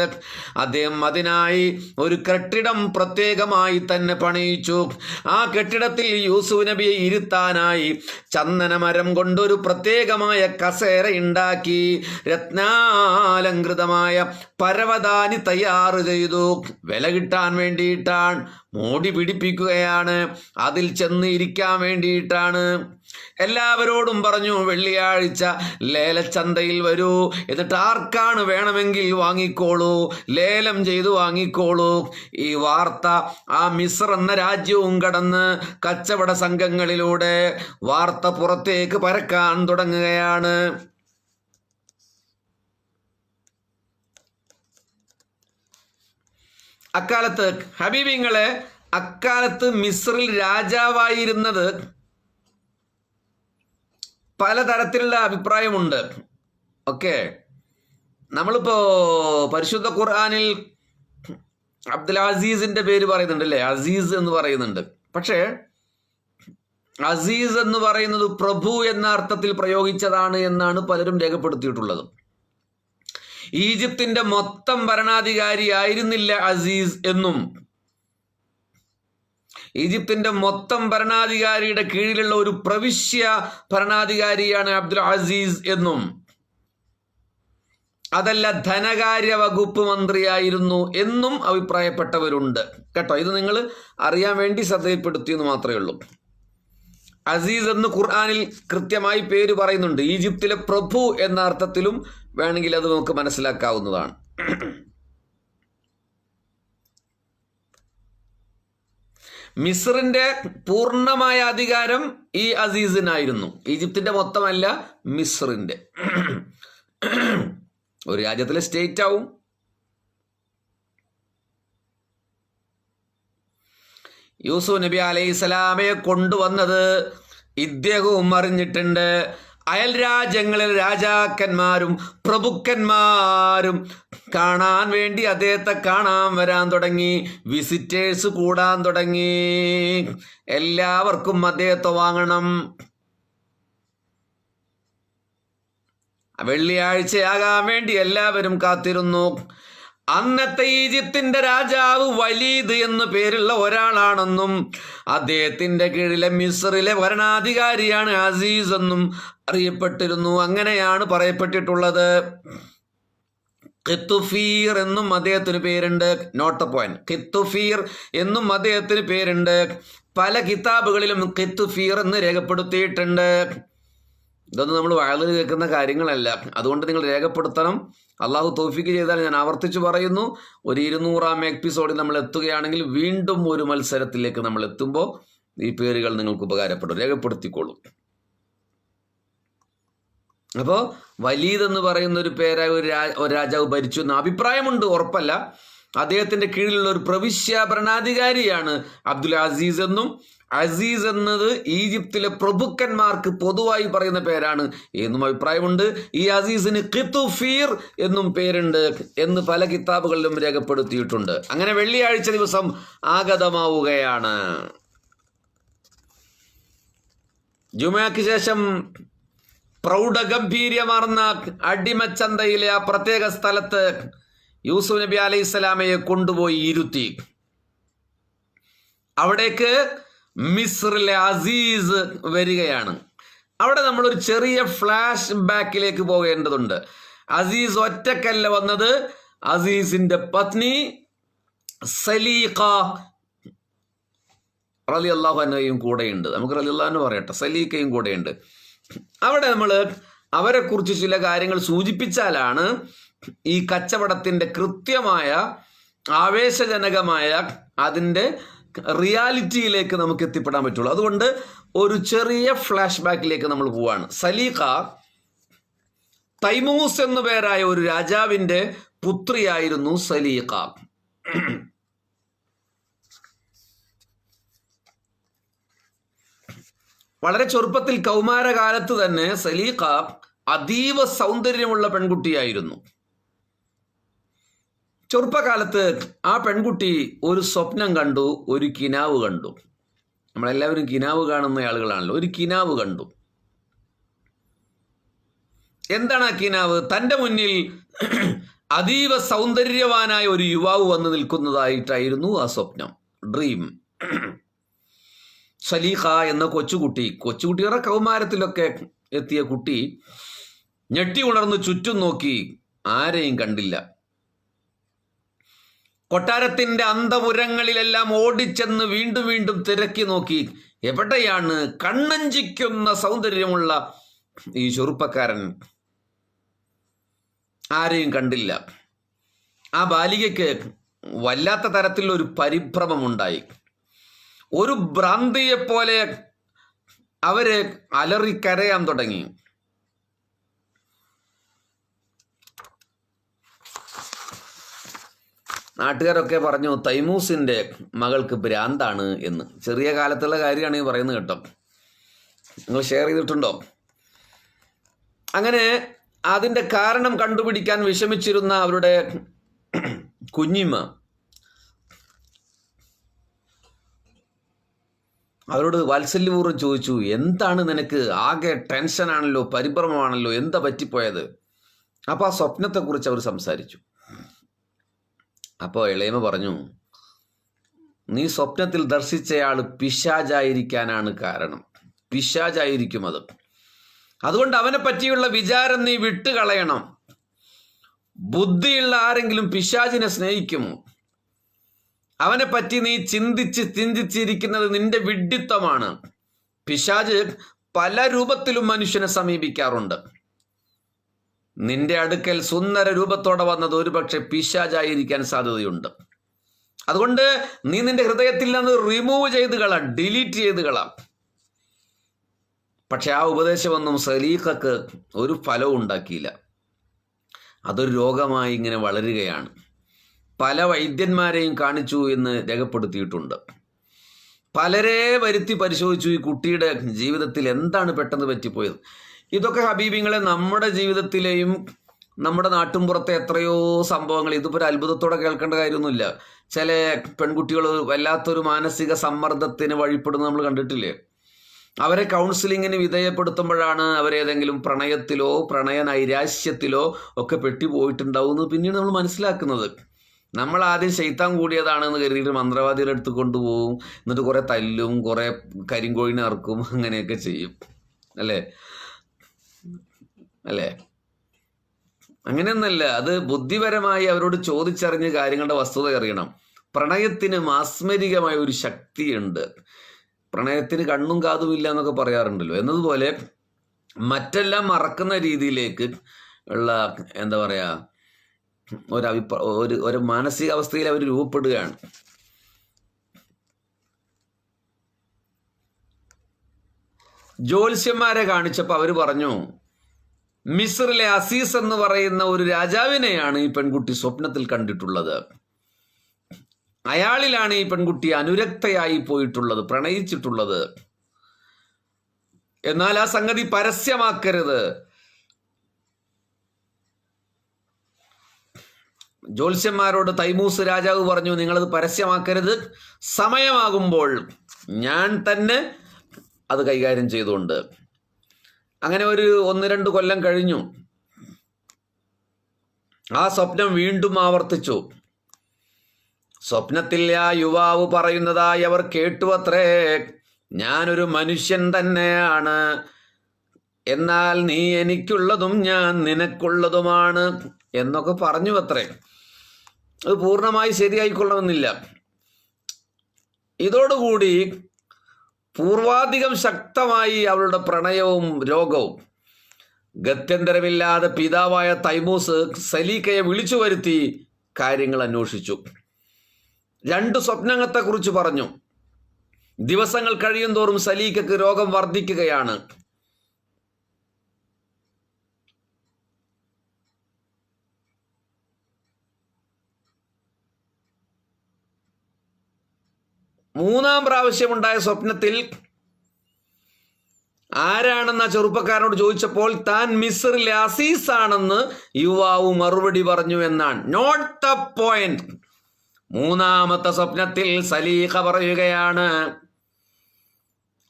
അദ്ദേഹം അതിനായി ഒരു കെട്ടിടം പ്രത്യേകമായി തന്നെ പണിയിച്ചു. ആ കെട്ടിടത്തിൽ യൂസുഫ് നബിയെ ഇരുത്താനായി ചന്ദനമരം കൊണ്ടൊരു പ്രത്യേകമായ കസേര ഉണ്ടാക്കി. രത്നാലങ്കൃതമായ പരവതാനി തയ്യാറ് ചെയ്തു. വില കിട്ടാൻ വേണ്ടിയിട്ടാണ്, മോടി പിടിപ്പിക്കുകയാണ്, അതിൽ ചെന്ന് ഇരിക്കാൻ വേണ്ടിയിട്ടാണ്. എല്ലാവരോടും പറഞ്ഞു, വെള്ളിയാഴ്ച ലേലച്ചന്തയിൽ വരൂ, എന്നിട്ട് ആർക്കാണ് വേണമെങ്കിൽ വാങ്ങിക്കോളൂ, ലേലം ചെയ്തു വാങ്ങിക്കോളൂ. ഈ വാർത്ത ആ മിസ്ർ എന്ന രാജ്യവും കടന്ന് കച്ചവട സംഘങ്ങളിലൂടെ വാർത്ത പുറത്തേക്ക് പരക്കാൻ തുടങ്ങുകയാണ്. അക്കാലത്ത് ഹബീബിങ്ങളെ, അക്കാലത്ത് മിസ്രിൽ രാജാവായിരുന്നത് പലതരത്തിലുള്ള അഭിപ്രായമുണ്ട്. ഓക്കെ, നമ്മളിപ്പോ പരിശുദ്ധ ഖുർആനിൽ അബ്ദുൽ അസീസിന്റെ പേര് പറയുന്നുണ്ട് അല്ലേ, അസീസ് എന്ന് പറയുന്നുണ്ട്. പക്ഷേ അസീസ് എന്ന് പറയുന്നത് പ്രഭു എന്ന അർത്ഥത്തിൽ പ്രയോഗിച്ചതാണ് എന്നാണ് പലരും രേഖപ്പെടുത്തിയിട്ടുള്ളത്. ഈജിപ്തിന്റെ മൊത്തം ഭരണാധികാരി ആയിരുന്നില്ല അസീസ് എന്നും, ഈജിപ്തിന്റെ മൊത്തം ഭരണാധികാരിയുടെ കീഴിലുള്ള ഒരു പ്രവിശ്യ ഭരണാധികാരിയാണ് അബ്ദുൽ അസീസ് എന്നും, അതല്ല ധനകാര്യ വകുപ്പ് മന്ത്രിയായിരുന്നു എന്നും അഭിപ്രായപ്പെട്ടവരുണ്ട് കേട്ടോ. ഇത് നിങ്ങൾ അറിയാൻ വേണ്ടി ശ്രദ്ധയിൽപ്പെടുത്തിയെന്ന് മാത്രമേ ഉള്ളൂ. അസീസ് എന്ന് ഖുർആനിൽ കൃത്യമായി പേര് പറയുന്നുണ്ട്. ഈജിപ്തിലെ പ്രഭു എന്ന അർത്ഥത്തിലും വേണമെങ്കിൽ അത് നമുക്ക് മനസ്സിലാക്കാവുന്നതാണ്. മിസ്റിന്റെ പൂർണ്ണമായ അധികാരം ഈ അസീസിനായിരുന്നു. ഈജിപ്തിന്റെ മൊത്തമല്ല, മിസ്റിന്റെ. ഒരു രാജ്യത്തിലെ സ്റ്റേറ്റ് ആവും. യൂസുഫ് നബി അലൈഹിസ്സലാമയെ കൊണ്ടുവന്നത് ഇദ്ദേഹവും അറിഞ്ഞിട്ടുണ്ട്. അയൽ രാജ്യങ്ങളിൽ രാജാക്കന്മാരും പ്രഭുക്കന്മാരും കാണാൻ വേണ്ടി അദ്ദേഹത്തെ കാണാൻ വരാൻ തുടങ്ങി. വിസിറ്റേഴ്സ് കൂടാൻ തുടങ്ങി. എല്ലാവർക്കും അദ്ദേഹത്തെ വാങ്ങണം. വെള്ളിയാഴ്ചയാകാൻ വേണ്ടി എല്ലാവരും കാത്തിരുന്നു. അന്നത്തെ ഈജിപ്തിന്റെ രാജാവ് വലീദ് എന്നു പേരുള്ള ഒരാളാണെന്നും അദ്ദേഹത്തിന്റെ കീഴിലെ മിസ്റിലെ ഭരണാധികാരിയാണ് അസീസ് എന്നും അറിയപ്പെട്ടിരുന്നു. അങ്ങനെയാണ് പറയപ്പെട്ടിട്ടുള്ളത്. ഖിത്തുഫീർ എന്നും അദ്ദേഹത്തിന് പേരുണ്ട്. Not the point. ഖിത്തുഫീർ എന്നും അദ്ദേഹത്തിന് പേരുണ്ട്. പല കിതാബുകളിലും ഖിത്തുഫീർ എന്ന് രേഖപ്പെടുത്തിയിട്ടുണ്ട്. ഇതൊന്നും നമ്മൾ വയലിൽ കേൾക്കുന്ന കാര്യങ്ങളല്ല. അതുകൊണ്ട് നിങ്ങൾ രേഖപ്പെടുത്തണം. അള്ളാഹു തൗഫീക്ക് ചെയ്താൽ ഞാൻ ആവർത്തിച്ചു പറയുന്നു, ഒരു 200-ാം എപ്പിസോഡിൽ നമ്മൾ എത്തുകയാണെങ്കിൽ വീണ്ടും ഒരു മത്സരത്തിലേക്ക് നമ്മൾ എത്തുമ്പോൾ ഈ പേരുകൾ നിങ്ങൾക്ക് ഉപകാരപ്പെടും. രേഖപ്പെടുത്തിക്കോളൂ. അപ്പോൾ വലീദ് എന്ന് പറയുന്ന ഒരു പേരായ ഒരു രാജാവ് ഭരിച്ചു എന്ന അഭിപ്രായമുണ്ട്, ഉറപ്പല്ല. അദ്ദേഹത്തിന്റെ കീഴിലുള്ള ഒരു പ്രവിശ്യ ഭരണാധികാരിയാണ് അബ്ദുൽ അസീസ് എന്നും, അസീസ് എന്നത് ഈജിപ്തിലെ പ്രഭുക്കന്മാർക്ക് പൊതുവായി പറയുന്ന പേരാണ് എന്നും അഭിപ്രായമുണ്ട്. ഈ അസീസിന് ഖിത്തുഫീർ എന്നും പേരുണ്ട് എന്ന് പല കിതാബുകളിലും രേഖപ്പെടുത്തിയിട്ടുണ്ട്. അങ്ങനെ വെള്ളിയാഴ്ച ദിവസം ആഗതമാവുകയാണ്. ജുമയ്ക്ക് ശേഷം പ്രൗഢഗംഭീര്യമാർന്ന അടിമച്ചന്തയിലെ ആ പ്രത്യേക സ്ഥലത്ത് യൂസുഫ് നബി അലൈഹിസ്സലാമയെ കൊണ്ടുപോയി ഇരുത്തി. അവിടേക്ക് മിസ്റിലെ അസീസ് വരികയാണ്. അവിടെ നമ്മളൊരു ചെറിയ ഫ്ലാഷ് ബാക്കിലേക്ക് പോകേണ്ടതുണ്ട്. അസീസ് ഒറ്റക്കല്ല വന്നത്. അസീസിന്റെ പത്നി സലീഖ റളിയല്ലാഹു അൻഹയും കൂടെയുണ്ട്. നമുക്ക് റളിയല്ലാഹു അൻഹു പറയട്ടെ, സലീഖയും കൂടെയുണ്ട്. അവിടെ നമ്മൾ അവരെ കുറിച്ച് ചില കാര്യങ്ങൾ സൂചിപ്പിച്ചാലാണ് ഈ കച്ചവടത്തിന്റെ കൃത്യമായ ആവേശജനകമായ അതിൻ്റെ റിയാലിറ്റിയിലേക്ക് നമുക്ക് എത്തിപ്പെടാൻ പറ്റുള്ളൂ. അതുകൊണ്ട് ഒരു ചെറിയ ഫ്ലാഷ് ബാക്കിലേക്ക് നമ്മൾ പോവാണ്. സലീഖ തൈമൂസ് എന്നു പേരായ ഒരു രാജാവിന്റെ പുത്രിയായിരുന്നു സലീഖ. വളരെ ചെറുപ്പത്തിൽ കൗമാരകാലത്ത് തന്നെ സലീഖ അതീവ സൗന്ദര്യമുള്ള പെൺകുട്ടിയായിരുന്നു. ചെറുപ്പകാലത്ത് ആ പെൺകുട്ടി ഒരു സ്വപ്നം കണ്ടു, ഒരു കിനാവ് കണ്ടു. നമ്മളെല്ലാവരും കിനാവ് കാണുന്ന ആളുകളാണല്ലോ. ഒരു കിനാവ് കണ്ടു. എന്താണ് ആ കിനാവ്? തൻ്റെ മുന്നിൽ അതീവ സൗന്ദര്യവാനായ ഒരു യുവാവ് വന്ന് നിൽക്കുന്നതായിട്ടായിരുന്നു ആ സ്വപ്നം, ഡ്രീം. സലീഖ എന്ന കൊച്ചുകുട്ടിയുടെ കൗമാരത്തിലൊക്കെ എത്തിയ കുട്ടി ഞെട്ടി ഉണർന്ന് ചുറ്റും നോക്കി. ആരെയും കണ്ടില്ല. കൊട്ടാരത്തിന്റെ അന്തപുരങ്ങളിലെല്ലാം ഓടിച്ചെന്ന് വീണ്ടും വീണ്ടും തിരക്കി നോക്കി. എവിടെയാണ് കണ്ണഞ്ചിക്കുന്ന സൗന്ദര്യമുള്ള ഈ ചെറുപ്പക്കാരൻ? ആരെയും കണ്ടില്ല. ആ ബാലികയ്ക്ക് വല്ലാത്ത തരത്തിലൊരു പരിഭ്രമമുണ്ടായി. ഒരു ഭ്രാന്തിയെപ്പോലെ അവര് അലറിക്കരയാൻ തുടങ്ങി. നാട്ടുകാരൊക്കെ പറഞ്ഞു തൈമൂസിന്റെ മകൾക്ക് ഭ്രാന്താണ് എന്ന്. ചെറിയ കാലത്തുള്ള കാര്യമാണ് ഈ പറയുന്നത് കേട്ടോ. നിങ്ങൾ ഷെയർ ചെയ്തിട്ടുണ്ടോ? അങ്ങനെ അതിൻ്റെ കാരണം കണ്ടുപിടിക്കാൻ വിഷമിച്ചിരുന്ന അവരുടെ കുഞ്ഞിമ്മ അവരോട് വാത്സല്യപൂർവ്വം ചോദിച്ചു, എന്താണ് നിനക്ക്? ആകെ ടെൻഷനാണല്ലോ, പരിഭ്രമമാണല്ലോ, എന്താ പറ്റിപ്പോയത്? അപ്പോൾ ആ സ്വപ്നത്തെക്കുറിച്ച് അവർ സംസാരിച്ചു. അപ്പോൾ ഇളയമ പറഞ്ഞു, നീ സ്വപ്നത്തിൽ ദർശിച്ചയാൾ പിശാചായിരിക്കാനാണ് കാരണം. പിശാചായിരിക്കും അത്. അതുകൊണ്ട് അവനെ പറ്റിയുള്ള വിചാരം നീ വിട്ടുകളയണം. ബുദ്ധിയുള്ള ആരെങ്കിലും പിശാചിനെ സ്നേഹിക്കുമോ? അവനെ പറ്റി നീ ചിന്തിച്ചിരിക്കുന്നത് നിന്റെ വിഡ്ഢിത്തമാണ്. പിശാച് പല രൂപത്തിലും മനുഷ്യനെ സമീപിക്കാറുണ്ട്. നിന്റെ അടുക്കൽ സുന്ദര രൂപത്തോടെ വന്നത് ഒരുപക്ഷെ പിശാചായിരിക്കാൻ സാധ്യതയുണ്ട്. അതുകൊണ്ട് നീ നിന്റെ ഹൃദയത്തിൽ നിന്ന് റിമൂവ് ചെയ്ത് കളാം, ഡിലീറ്റ് ചെയ്ത് കളാം. പക്ഷെ ആ ഉപദേശമൊന്നും സലീഖക്ക് ഒരു ഫലവും ഉണ്ടാക്കിയില്ല. അതൊരു രോഗമായി ഇങ്ങനെ വളരുകയാണ്. പല വൈദ്യന്മാരെയും കാണിച്ചു എന്ന് രേഖപ്പെടുത്തിയിട്ടുണ്ട്. പലരെ വരുത്തി പരിശോധിച്ചു ഈ കുട്ടിയുടെ ജീവിതത്തിൽ എന്താണ് പെട്ടെന്ന് പറ്റിപ്പോയത്. ഇതൊക്കെ ഹബീബിങ്ങളെ നമ്മുടെ ജീവിതത്തിലെയും നമ്മുടെ നാട്ടിൻപുറത്തെ എത്രയോ സംഭവങ്ങൾ. ഇതിപ്പോൾ ഒരു അത്ഭുതത്തോടെ കേൾക്കേണ്ട കാര്യമൊന്നുമില്ല. ചില പെൺകുട്ടികൾ വല്ലാത്തൊരു മാനസിക സമ്മർദ്ദത്തിന് വഴിപ്പെടുന്നത് നമ്മൾ കണ്ടിട്ടില്ലേ? അവരെ കൗൺസിലിങ്ങിന് വിധേയപ്പെടുത്തുമ്പോഴാണ് അവരേതെങ്കിലും പ്രണയത്തിലോ പ്രണയ നൈരാശ്യത്തിലോ ഒക്കെ പെട്ടുപോയിട്ടുണ്ടാവുമെന്ന് പിന്നീട് നമ്മൾ മനസ്സിലാക്കുന്നത്. നമ്മൾ ആദ്യം ശൈത്താൻ കൂടിയതാണെന്ന് കരുതിയിട്ട് മന്ത്രവാദിയുടെ അടുത്ത് കൊണ്ടുപോകും. എന്നിട്ട് കുറേ തല്ലും, കുറേ കരിങ്കോഴിനെ ഇറക്കും, അങ്ങനെയൊക്കെ ചെയ്യും. അല്ലേ? അങ്ങനെയൊന്നല്ല. അത് ബുദ്ധിപരമായി അവരോട് ചോദിച്ചറിഞ്ഞ് കാര്യങ്ങളുടെ വസ്തുത അറിയണം. പ്രണയത്തിന് മാസ്മരികമായ ഒരു ശക്തിയുണ്ട്. പ്രണയത്തിന് കണ്ണും കാതും ഇല്ല എന്നൊക്കെ പറയാറുണ്ടല്ലോ. എന്നതുപോലെ മറ്റെല്ലാം മറക്കുന്ന രീതിയിലേക്ക് ഉള്ള എന്താ പറയുക ഒരു മാനസികാവസ്ഥയിൽ അവർ രൂപപ്പെടുകയാണ്. ജ്യോത്സ്യന്മാരെ കാണിച്ചപ്പോൾ അവർ പറഞ്ഞു, മിസ്റിലെ അസീസ് എന്ന് പറയുന്ന ഒരു രാജാവിനെയാണ് ഈ പെൺകുട്ടി സ്വപ്നത്തിൽ കണ്ടിട്ടുള്ളത്. അയാളിലാണ് ഈ പെൺകുട്ടി അനുരക്തയായി പോയിട്ടുള്ളത്, പ്രണയിച്ചിട്ടുള്ളത്. എന്നാൽ ആ സംഗതി പരസ്യമാക്കരുത്. ജ്യോത്സ്യന്മാരോട് തൈമൂസ് രാജാവ് പറഞ്ഞു, നിങ്ങളത് പരസ്യമാക്കരുത്. സമയമാകുമ്പോൾ ഞാൻ തന്നെ അത് കൈകാര്യം ചെയ്തുകൊണ്ട്. അങ്ങനെ ഒരു 1-2 കൊല്ലം കഴിഞ്ഞു. ആ സ്വപ്നം വീണ്ടും ആവർത്തിച്ചു. സ്വപ്നത്തിൽ ആ യുവാവ് പറയുന്നതായി അവർ കേട്ടു അത്രേ, ഞാനൊരു മനുഷ്യൻ തന്നെയാണ്, എന്നാൽ നീ എനിക്കുള്ളതും ഞാൻ നിനക്കുള്ളതുമാണ് എന്നൊക്കെ പറഞ്ഞു അത്രേ. അത് പൂർണ്ണമായി ശരിയായിക്കൊള്ളണമെന്നില്ല. ഇതോടുകൂടി പൂർവാധികം ശക്തമായി അവളുടെ പ്രണയവും രോഗവും. ഗത്യന്തരമില്ലാതെ പിതാവായ തൈമൂസ് സലീഖയെ വിളിച്ചു വരുത്തി കാര്യങ്ങൾ അന്വേഷിച്ചു. 2 സ്വപ്നങ്ങളെക്കുറിച്ച് പറഞ്ഞു. ദിവസങ്ങൾ കഴിയും തോറും സലീഖയ്ക്ക് രോഗം വർദ്ധിക്കുകയാണ്. മൂന്നാം പ്രാവശ്യമുണ്ടായ സ്വപ്നത്തിൽ ആരാണെന്ന ചെറുപ്പക്കാരനോട് ചോദിച്ചപ്പോൾ താൻ മിസ്റിലെ അസീസ് ആണെന്ന് യുവാവ് മറുപടി പറഞ്ഞു എന്നാണ്. Note the point. മൂന്നാമത്തെ സ്വപ്നത്തിൽ സലീഖ പറയുകയാണ്,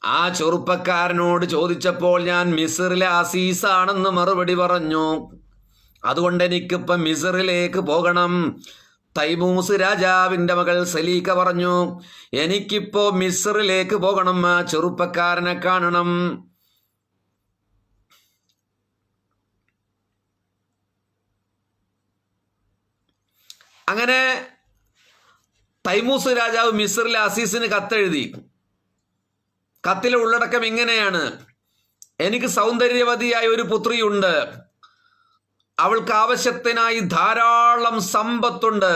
ആ ചെറുപ്പക്കാരനോട് ചോദിച്ചപ്പോൾ ഞാൻ മിസ്റിലെ അസീസ് ആണെന്ന് മറുപടി പറഞ്ഞു. അതുകൊണ്ട് എനിക്കിപ്പം മിസ്റിലേക്ക് പോകണം. തൈമൂസ് രാജാവിന്റെ മകൾ സലീഖ പറഞ്ഞു, എനിക്കിപ്പോ മിസ്റിലേക്ക് പോകണം, ആ ചെറുപ്പക്കാരനെ കാണണം. അങ്ങനെ തൈമൂസ് രാജാവ് മിസ്റിലെ അസീസിന് കത്തെഴുതി. കത്തിലെ ഉള്ളടക്കം ഇങ്ങനെയാണ്: എനിക്ക് സൗന്ദര്യവതിയായ ഒരു പുത്രിയുണ്ട്. അവൾക്ക് ആവശ്യത്തിനായി ധാരാളം സമ്പത്തുണ്ട്.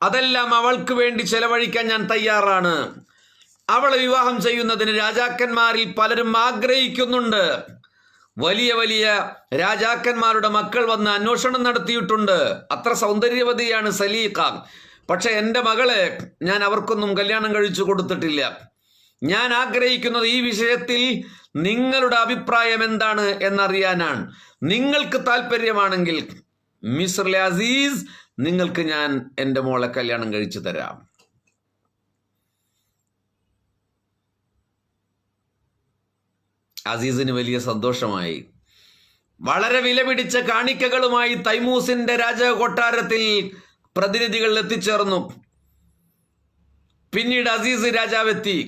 അതെല്ലാം അവൾക്ക് വേണ്ടി ചെലവഴിക്കാൻ ഞാൻ തയ്യാറാണ്. അവളെ വിവാഹം ചെയ്യുന്നതിന് രാജാക്കന്മാരിൽ പലരും ആഗ്രഹിക്കുന്നുണ്ട്. വലിയ വലിയ രാജാക്കന്മാരുടെ മക്കൾ വന്ന് അന്വേഷണം നടത്തിയിട്ടുണ്ട്. അത്ര സൗന്ദര്യവതിയാണ് സലീഖ. പക്ഷെ എൻ്റെ മകളെ ഞാൻ അവർക്കൊന്നും കല്യാണം കഴിച്ചു കൊടുത്തിട്ടില്ല. ഞാൻ ആഗ്രഹിക്കുന്നത് ഈ വിഷയത്തിൽ നിങ്ങളുടെ അഭിപ്രായം എന്താണ് എന്നറിയാനാണ്. നിങ്ങൾക്ക് താല്പര്യമാണെങ്കിൽ മിസ്റിലെ അസീസ്, നിങ്ങൾക്ക് ഞാൻ എൻ്റെ മോളെ കല്യാണം കഴിച്ചു തരാം. അസീസിന് വലിയ സന്തോഷമായി. വളരെ വിലപിടിച്ച കാണിക്കകളുമായി തൈമൂസിന്റെ രാജകൊട്ടാരത്തിൽ പ്രതിനിധികൾ എത്തിച്ചേർന്നു. പിന്നീട് അസീസ് രാജാവെത്തി.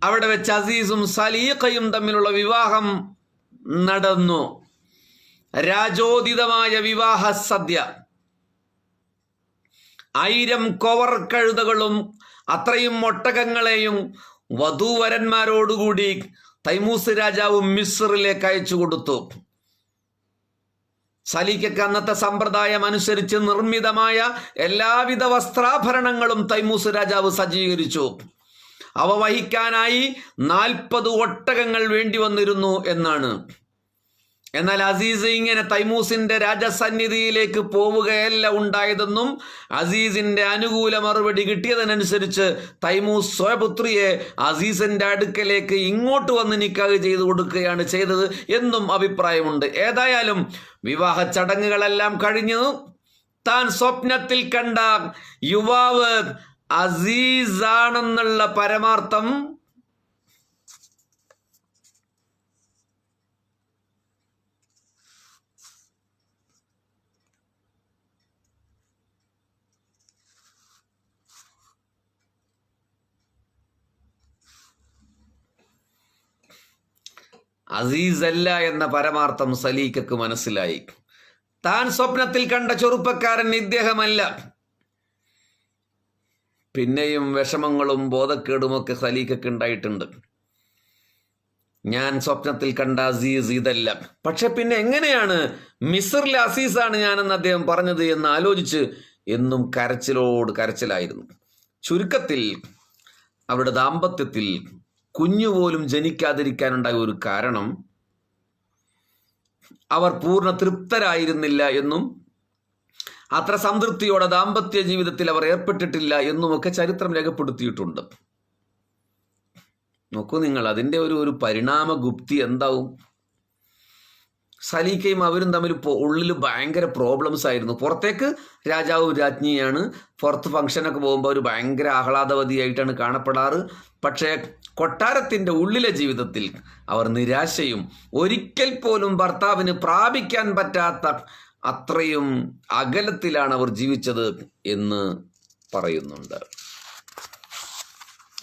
അവിടെ വെച്ച് അസീസും സലീഖയും തമ്മിലുള്ള വിവാഹം നടന്നു. രാജോദിതമായ വിവാഹ സദ്യ. 1000 കോവർ കഴുതകളും അത്രയും ഒട്ടകങ്ങളെയും വധൂവരന്മാരോടുകൂടി തൈമൂസ് രാജാവ് മിസ്റിലേക്ക് അയച്ചു കൊടുത്തു. സലീഖയ്ക്ക് അന്നത്തെ സമ്പ്രദായം അനുസരിച്ച് നിർമ്മിതമായ എല്ലാവിധ വസ്ത്രാഭരണങ്ങളും തൈമൂസ് രാജാവ് സജ്ജീകരിച്ചു. അവ വഹിക്കാനായി 40 ഒട്ടകങ്ങൾ വേണ്ടി വന്നിരുന്നു എന്നാണ്. എന്നാൽ അസീസ് ഇങ്ങനെ തൈമൂസിന്റെ രാജസന്നിധിയിലേക്ക് പോവുകയല്ല ഉണ്ടായതെന്നും അസീസിന്റെ അനുകൂല മറുപടി കിട്ടിയതിനനുസരിച്ച് തൈമൂസ് സ്വയപുത്രിയെ അസീസിന്റെ അടുക്കലേക്ക് ഇങ്ങോട്ട് വന്ന് നിക്കാഹ് ചെയ്തു കൊടുക്കുകയാണ് ചെയ്തത് എന്നും അഭിപ്രായമുണ്ട്. ഏതായാലും വിവാഹ ചടങ്ങുകളെല്ലാം കഴിഞ്ഞു. താൻ സ്വപ്നത്തിൽ കണ്ട യുവാവ് അസീസാണെന്നുള്ള പരമാർത്ഥം അസീസല്ല എന്ന പരമാർത്ഥം സലീഖയ്ക്ക് മനസ്സിലായി. താൻ സ്വപ്നത്തിൽ കണ്ട ചെറുപ്പക്കാരൻ ഇദ്ദേഹമല്ല. പിന്നെയും വിഷമങ്ങളും ബോധക്കേടുമൊക്കെ സലീഖയ്ക്ക് ഉണ്ടായിട്ടുണ്ട്. ഞാൻ സ്വപ്നത്തിൽ കണ്ട അസീസ് ഇതല്ല. പക്ഷെ പിന്നെ എങ്ങനെയാണ് മിസ്റിലെ അസീസാണ് ഞാനെന്ന് അദ്ദേഹം പറഞ്ഞത് എന്ന് ആലോചിച്ച് എന്നും കരച്ചിലോട് കരച്ചിലായിരുന്നു. ചുരുക്കത്തിൽ അവരുടെ ദാമ്പത്യത്തിൽ കുഞ്ഞുപോലും ജനിക്കാതിരിക്കാനുണ്ടായ ഒരു കാരണം അവർ പൂർണ്ണ തൃപ്തരായിരുന്നില്ല എന്നും അത്ര സംതൃപ്തിയോടെ ദാമ്പത്യ ജീവിതത്തിൽ അവർ ഏർപ്പെട്ടിട്ടില്ല എന്നുമൊക്കെ ചരിത്രം രേഖപ്പെടുത്തിയിട്ടുണ്ട്. നോക്കൂ നിങ്ങൾ, അതിൻ്റെ ഒരു പരിണാമ ഗുപ്തി എന്താവും? സലീഖയും അവരും തമ്മിൽ ഉള്ളിൽ ഭയങ്കര പ്രോബ്ലംസ് ആയിരുന്നു. പുറത്തേക്ക് രാജാവും രാജ്ഞിയാണ്, പുറത്ത് ഫംഗ്ഷനൊക്കെ പോകുമ്പോൾ അവർ ഭയങ്കര ആഹ്ലാദവതിയായിട്ടാണ് കാണപ്പെടാറ്. പക്ഷേ കൊട്ടാരത്തിൻ്റെ ഉള്ളിലെ ജീവിതത്തിൽ അവർ നിരാശയും ഒരിക്കൽ പോലും ഭർത്താവിന് പ്രാപിക്കാൻ പറ്റാത്ത അത്രയും അകലത്തിലാണ് അവർ ജീവിച്ചത് എന്ന് പറയുന്നുണ്ട്.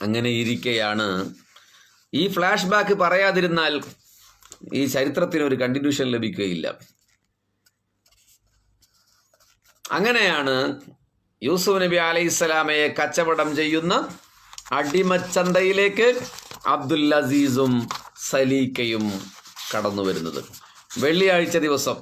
അങ്ങനെ ഇരിക്കെയാണ് ഈ ഫ്ലാഷ് ബാക്ക് പറയാതിരുന്നാൽ ഈ ചരിത്രത്തിന് ഒരു കണ്ടിന്യൂഷൻ ലഭിക്കുകയില്ല. അങ്ങനെയാണ് യൂസുഫ് നബി അലൈഹിസ്സലാമയെ കച്ചവടം ചെയ്യുന്ന അടിമച്ചന്തയിലേക്ക് അബ്ദുൽ അസീസും സലീഖയും കടന്നു വരുന്നത്. വെള്ളിയാഴ്ച ദിവസം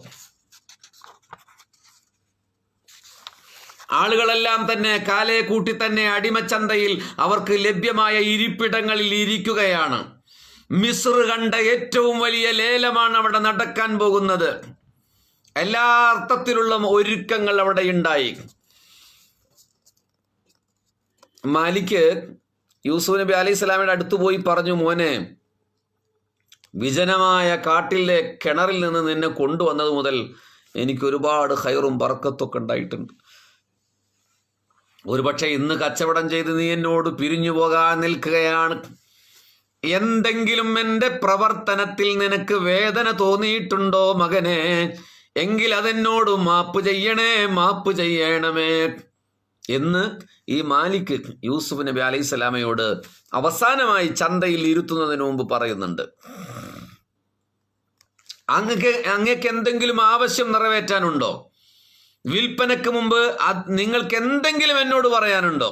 ആളുകളെല്ലാം തന്നെ കാലേ കൂട്ടി തന്നെ അടിമച്ചന്തയിൽ അവർക്ക് ലഭ്യമായ ഇരിപ്പിടങ്ങളിൽ ഇരിക്കുകയാണ്. മിസ്ർ കണ്ട ഏറ്റവും വലിയ ലേലമാണ് അവിടെ നടക്കാൻ പോകുന്നത്. എല്ലാ അർത്ഥത്തിലുള്ള ഒരുക്കങ്ങൾ അവിടെ ഉണ്ടായി. മാലിക് യൂസുഫ് നബി അലൈഹി സ്വലാമിയുടെ അടുത്ത് പോയി പറഞ്ഞു, മോനെ, വിജനമായ കാട്ടിലെ കിണറിൽ നിന്ന് നിന്നെ കൊണ്ടുവന്നത് മുതൽ എനിക്ക് ഒരുപാട് ഖൈറും ബർക്കത്തൊക്കെ ഉണ്ടായിട്ടുണ്ട്. ഒരുപക്ഷെ ഇന്ന് കച്ചവടം ചെയ്ത് നീ എന്നോട് പിരിഞ്ഞു പോകാൻ നിൽക്കുകയാണ്. എന്തെങ്കിലും എൻ്റെ പ്രവർത്തനത്തിൽ നിനക്ക് വേദന തോന്നിയിട്ടുണ്ടോ മകനെ? എങ്കിൽ അതെന്നോട് മാപ്പ് ചെയ്യണമേ എന്ന് ഈ മാലിക് യൂസുഫ് നബി അലൈഹി സ്വലാമയോട് അവസാനമായി ചന്തയിൽ ഇരുത്തുന്നതിന് മുമ്പ് പറയുന്നുണ്ട്. അങ്ങക്ക് എന്തെങ്കിലും ആവശ്യം നിറവേറ്റാനുണ്ടോ? വിൽപ്പനക്ക് മുമ്പ് നിങ്ങൾക്ക് എന്തെങ്കിലും എന്നോട് പറയാനുണ്ടോ?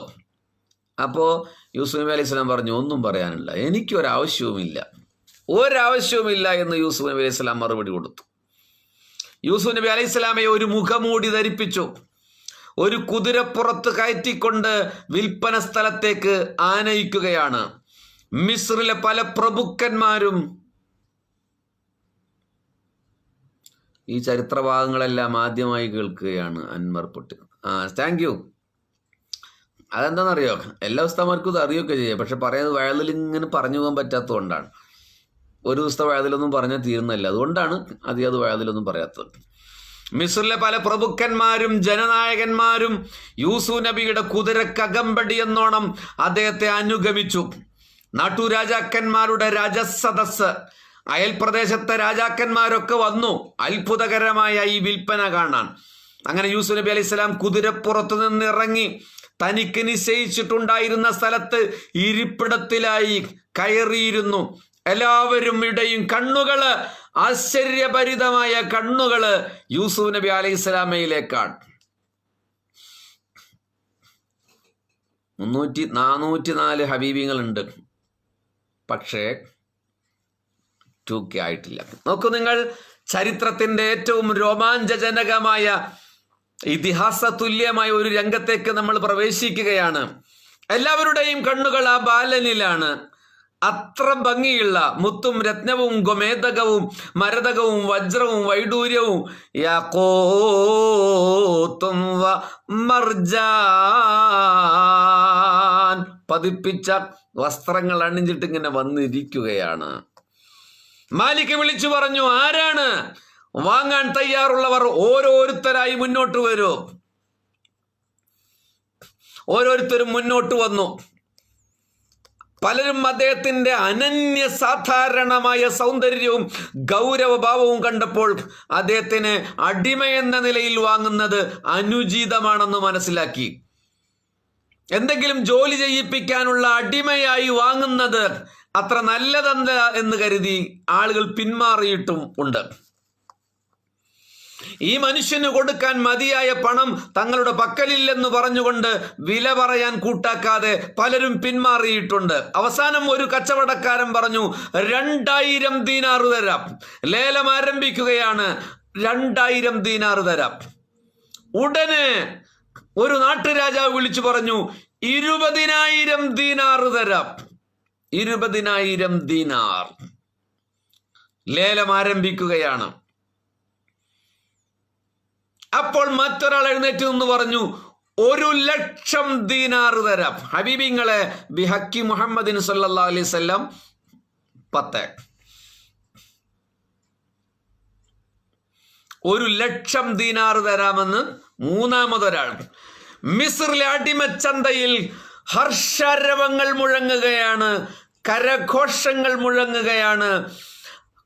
അപ്പോൾ യൂസുഫ് നബി അലൈഹി സ്വലാം പറഞ്ഞു, ഒന്നും പറയാനില്ല, എനിക്കൊരാവശ്യവുമില്ല എന്ന് യൂസുഫ് നബി അലൈഹി സ്വലാം മറുപടി കൊടുത്തു. യൂസുഫ് നബി അലൈഹി സ്വലാമയെ ഒരു മുഖമൂടി ധരിപ്പിച്ചു. ഒരു കുതിരപ്പുറത്ത് കയറ്റിക്കൊണ്ട് വിൽപ്പന സ്ഥലത്തേക്ക് ആനയിക്കുകയാണ്. മിസ്രിലെ പല പ്രഭുക്കന്മാരും ഈ ചരിത്രഭാഗങ്ങളെല്ലാം ആദ്യമായി കേൾക്കുകയാണ്. അൻവർ പൊട്ടി, താങ്ക് യു. അതെന്താണെന്നറിയോ, എല്ലാ ഉസ്താമാർക്കും ഇത് അറിയുകയൊക്കെ ചെയ്യാം. പക്ഷെ പറയുന്നത് വയലിൽ ഇങ്ങനെ പറഞ്ഞു പോകാൻ പറ്റാത്തതുകൊണ്ടാണ്. ഒരു ദിവസത്തെ വയലിലൊന്നും പറഞ്ഞാൽ തീരുന്നല്ല, അതുകൊണ്ടാണ് അത് വയലിലൊന്നും പറയാത്തത്. മിസ്രിലെ പല പ്രഭുക്കന്മാരും ജനനായകന്മാരും യൂസുഫ് നബിയുടെ കുതിരക്കകമ്പടി എന്നോണം അദ്ദേഹത്തെ അനുഗമിച്ചു. നാട്ടുരാജാക്കന്മാരുടെ രാജസദസ് അയൽപ്രദേശത്തെ രാജാക്കന്മാരൊക്കെ വന്നു അത്ഭുതകരമായ ഈ വിൽപ്പന കാണാൻ. അങ്ങനെ യൂസുഫ് നബി അലൈഹി സ്വലാം കുതിരപ്പുറത്ത് നിന്ന് ഇറങ്ങി തനിക്ക് നിശ്ചയിച്ചിട്ടുണ്ടായിരുന്ന സ്ഥലത്ത് ഇരിപ്പിടത്തിലായി കയറിയിരുന്നു. എല്ലാവരും ഇടയും കണ്ണുകള്, ആശ്ചര്യഭരിതമായ കണ്ണുകള് യൂസുഫ് നബി അലൈഹി സ്വലാമയിലേക്കാണ്. 404 ഹബീബിങ്ങളുണ്ട്, പക്ഷേ 2K ആയിട്ടില്ല. നോക്കൂ നിങ്ങൾ, ചരിത്രത്തിന്റെ ഏറ്റവും രോമാഞ്ചജനകമായ ഇതിഹാസ തുല്യമായ ഒരു രംഗത്തേക്ക് നമ്മൾ പ്രവേശിക്കുകയാണ്. എല്ലാവരുടെയും കണ്ണുകൾ ആ ബാലനിലാണ്. അത്ര ഭംഗിയുള്ള മുത്തും രത്നവും ഗോമേതകവും മരതകവും വജ്രവും വൈഡൂര്യവും യാഖൂത്തും മർജാൻ പതിപ്പിച്ച വസ്ത്രങ്ങൾ അണിഞ്ഞിട്ട് ഇങ്ങനെ വന്നിരിക്കുകയാണ്. മാലിക് വിളിച്ചു പറഞ്ഞു, ആരാണ് വാങ്ങാൻ തയ്യാറുള്ളവർ? ഓരോരുത്തരായി മുന്നോട്ട് വരൂ. ഓരോരുത്തരും മുന്നോട്ട് വന്നു. പലരും അദ്ദേഹത്തിന്റെ അനന്യ സാധാരണമായ സൗന്ദര്യവും ഗൗരവഭാവവും കണ്ടപ്പോൾ അദ്ദേഹത്തിന് അടിമയെന്ന നിലയിൽ വാങ്ങുന്നത് അനുചിതമാണെന്ന് മനസ്സിലാക്കി. എന്തെങ്കിലും ജോലി ചെയ്യിപ്പിക്കാനുള്ള അടിമയായി വാങ്ങുന്നത് അത്ര നല്ലതല്ല എന്ന് കരുതി ആളുകൾ പിന്മാറിയിട്ടും ഉണ്ട്. ഈ മനുഷ്യന് കൊടുക്കാൻ മതിയായ പണം തങ്ങളുടെ പക്കലില്ലെന്ന് പറഞ്ഞുകൊണ്ട് വില പറയാൻ കൂട്ടാക്കാതെ പലരും പിന്മാറിയിട്ടുണ്ട്. അവസാനം ഒരു കച്ചവടക്കാരൻ പറഞ്ഞു, 2000 ദീനാർ തരാം. ലേലം ആരംഭിക്കുകയാണ്. 2000 ദീനാർ തരാം. ഉടനെ ഒരു നാട്ടുരാജാവ് വിളിച്ചു പറഞ്ഞു, 20,000 ദീനാർ തരാം. 20,000 ദീനാർ. ലേലം ആരംഭിക്കുകയാണ്. അപ്പോൾ മറ്റൊരാൾ എഴുന്നേറ്റ് നിന്ന് പറഞ്ഞു, 1,00,000 ദീനാർ തരാം. ഹബീബിങ്ങളെ ബിഹക്കി മുഹമ്മദിൻ സല്ലല്ലാഹു അലൈഹി വസല്ലം 10. 1,00,000 ദീനാർ തരാമെന്ന് മൂന്നാമതൊരാൾ. മിസ്രിലെ അടിമച്ചന്തയിൽ ഹർഷാരവങ്ങൾ മുഴങ്ങുകയാണ്, കരഘോഷങ്ങൾ മുഴങ്ങുകയാണ്.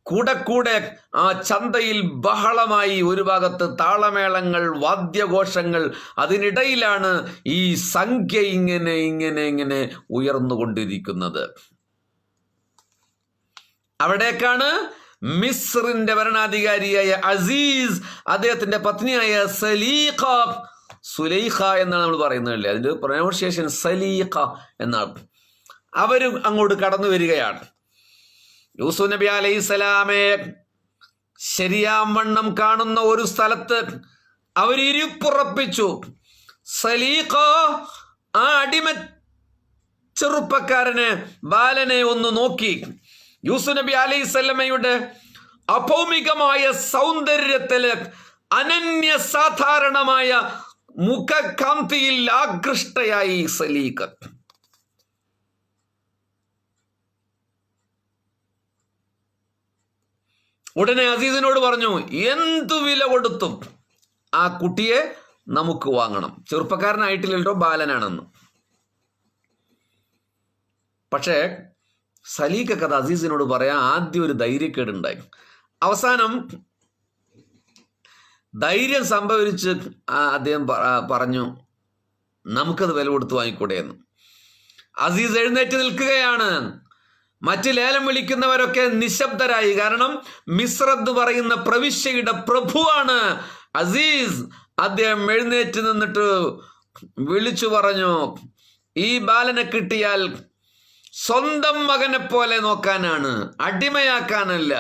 കൂടെ ആ ചന്തയിൽ ബഹളമായി. ഒരു ഭാഗത്ത് താളമേളങ്ങൾ, വാദ്യഘോഷങ്ങൾ. അതിനിടയിലാണ് ഈ സംഖ്യ ഇങ്ങനെ ഉയർന്നുകൊണ്ടിരിക്കുന്നത്. അവിടേക്കാണ് മിസ്റിന്റെ ഭരണാധികാരിയായ അസീസ്, അദ്ദേഹത്തിന്റെ പത്നിയായ സുലൈഖ എന്നാണ് നമ്മൾ പറയുന്നതല്ലേ, അതിന്റെ പ്രൊനൗൺസിയേഷൻ സലീഖ എന്നാണ്. അവരും അങ്ങോട്ട് കടന്നു വരികയാണ്. യൂസുഫ് നബി അലൈഹി സ്വലാമെ ശരിയാവണ്ണം കാണുന്ന ഒരു സ്ഥലത്ത് അവർ ഇരിപ്പുറപ്പിച്ചു. സലീഖ ആ അടിമ ചെറുപ്പക്കാരനെ, ബാലനെ ഒന്ന് നോക്കി. യൂസുഫ് നബി അലൈഹി സ്വലമയുടെ അഭൗമികമായ സൗന്ദര്യത്തില്, അനന്യ സാധാരണമായ മുഖകാന്തിയിൽ ആകൃഷ്ടയായി സലീഖ. ഉടനെ അസീസിനോട് പറഞ്ഞു, എന്തു വില കൊടുത്തും ആ കുട്ടിയെ നമുക്ക് വാങ്ങണം. ചെറുപ്പക്കാരനായിട്ടില്ലല്ലോ, ബാലനാണെന്ന്. പക്ഷേ സലീഖക്ക് അത് അസീസിനോട് പറയാൻ ആദ്യം ഒരു ധൈര്യക്കേടുണ്ടായി. അവസാനം ധൈര്യം സംഭവിച്ച് അദ്ദേഹം പറഞ്ഞു, നമുക്കത് വില കൊടുത്ത് വാങ്ങിക്കൂടെ എന്ന്. അസീസ് എഴുന്നേറ്റ് നിൽക്കുകയാണ്. മറ്റ് ലേലം വിളിക്കുന്നവരൊക്കെ നിശബ്ദരായി. കാരണം മിസ്ർ എന്ന് പറയുന്ന പ്രവിശ്യയുടെ പ്രഭുവാണ് അസീസ്. അദ്ദേഹം എഴുന്നേറ്റ് നിന്നിട്ട് വിളിച്ചു പറഞ്ഞു, ഈ ബാലനെ കിട്ടിയാൽ സ്വന്തം മകനെ പോലെ നോക്കാനാണ്, അടിമയാക്കാനല്ല.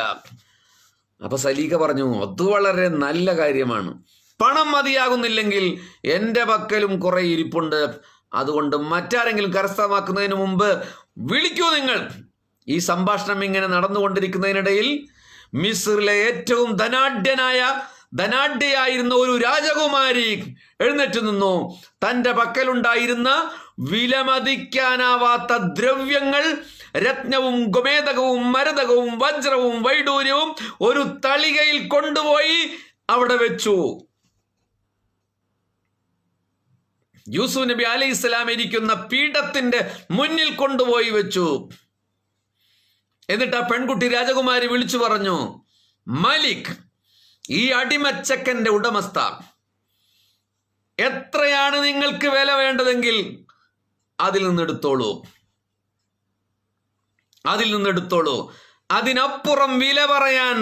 അപ്പൊ സലീഖ പറഞ്ഞു, അത് വളരെ നല്ല കാര്യമാണ്. പണം മതിയാകുന്നില്ലെങ്കിൽ എൻ്റെ പക്കലും കുറെ ഇരിപ്പുണ്ട്. അതുകൊണ്ട് മറ്റാരെങ്കിലും കരസ്ഥമാക്കുന്നതിന് മുമ്പ് വിളിക്കൂ നിങ്ങൾ. ഈ സംഭാഷണം ഇങ്ങനെ നടന്നുകൊണ്ടിരിക്കുന്നതിനിടയിൽ മിസ്രിലെ ഏറ്റവും ധനാഢ്യയായിരുന്ന ഒരു രാജകുമാരി എഴുന്നേറ്റ് നിന്നു. തൻ്റെ പക്കലുണ്ടായിരുന്ന വിലമതിക്കാനാവാത്ത ദ്രവ്യങ്ങൾ, രത്നവും ഗോമേതകവും മരതകവും വജ്രവും വൈഡൂര്യവും ഒരു തളികയിൽ കൊണ്ടുപോയി അവിടെ വെച്ചു. യൂസുഫ് നബി അലൈഹി സ്വലാം ഇരിക്കുന്ന പീഠത്തിന്റെ മുന്നിൽ കൊണ്ടുപോയി വെച്ചു. എന്നിട്ട് ആ പെൺകുട്ടി രാജകുമാരി വിളിച്ചു പറഞ്ഞു, മലിക്, ഈ അടിമച്ചക്കന്റെ ഉടമസ്ഥ, എത്രയാണ് നിങ്ങൾക്ക് വില വേണ്ടതെങ്കിൽ അതിൽ നിന്നെടുത്തോളൂ. അതിനപ്പുറം വില പറയാൻ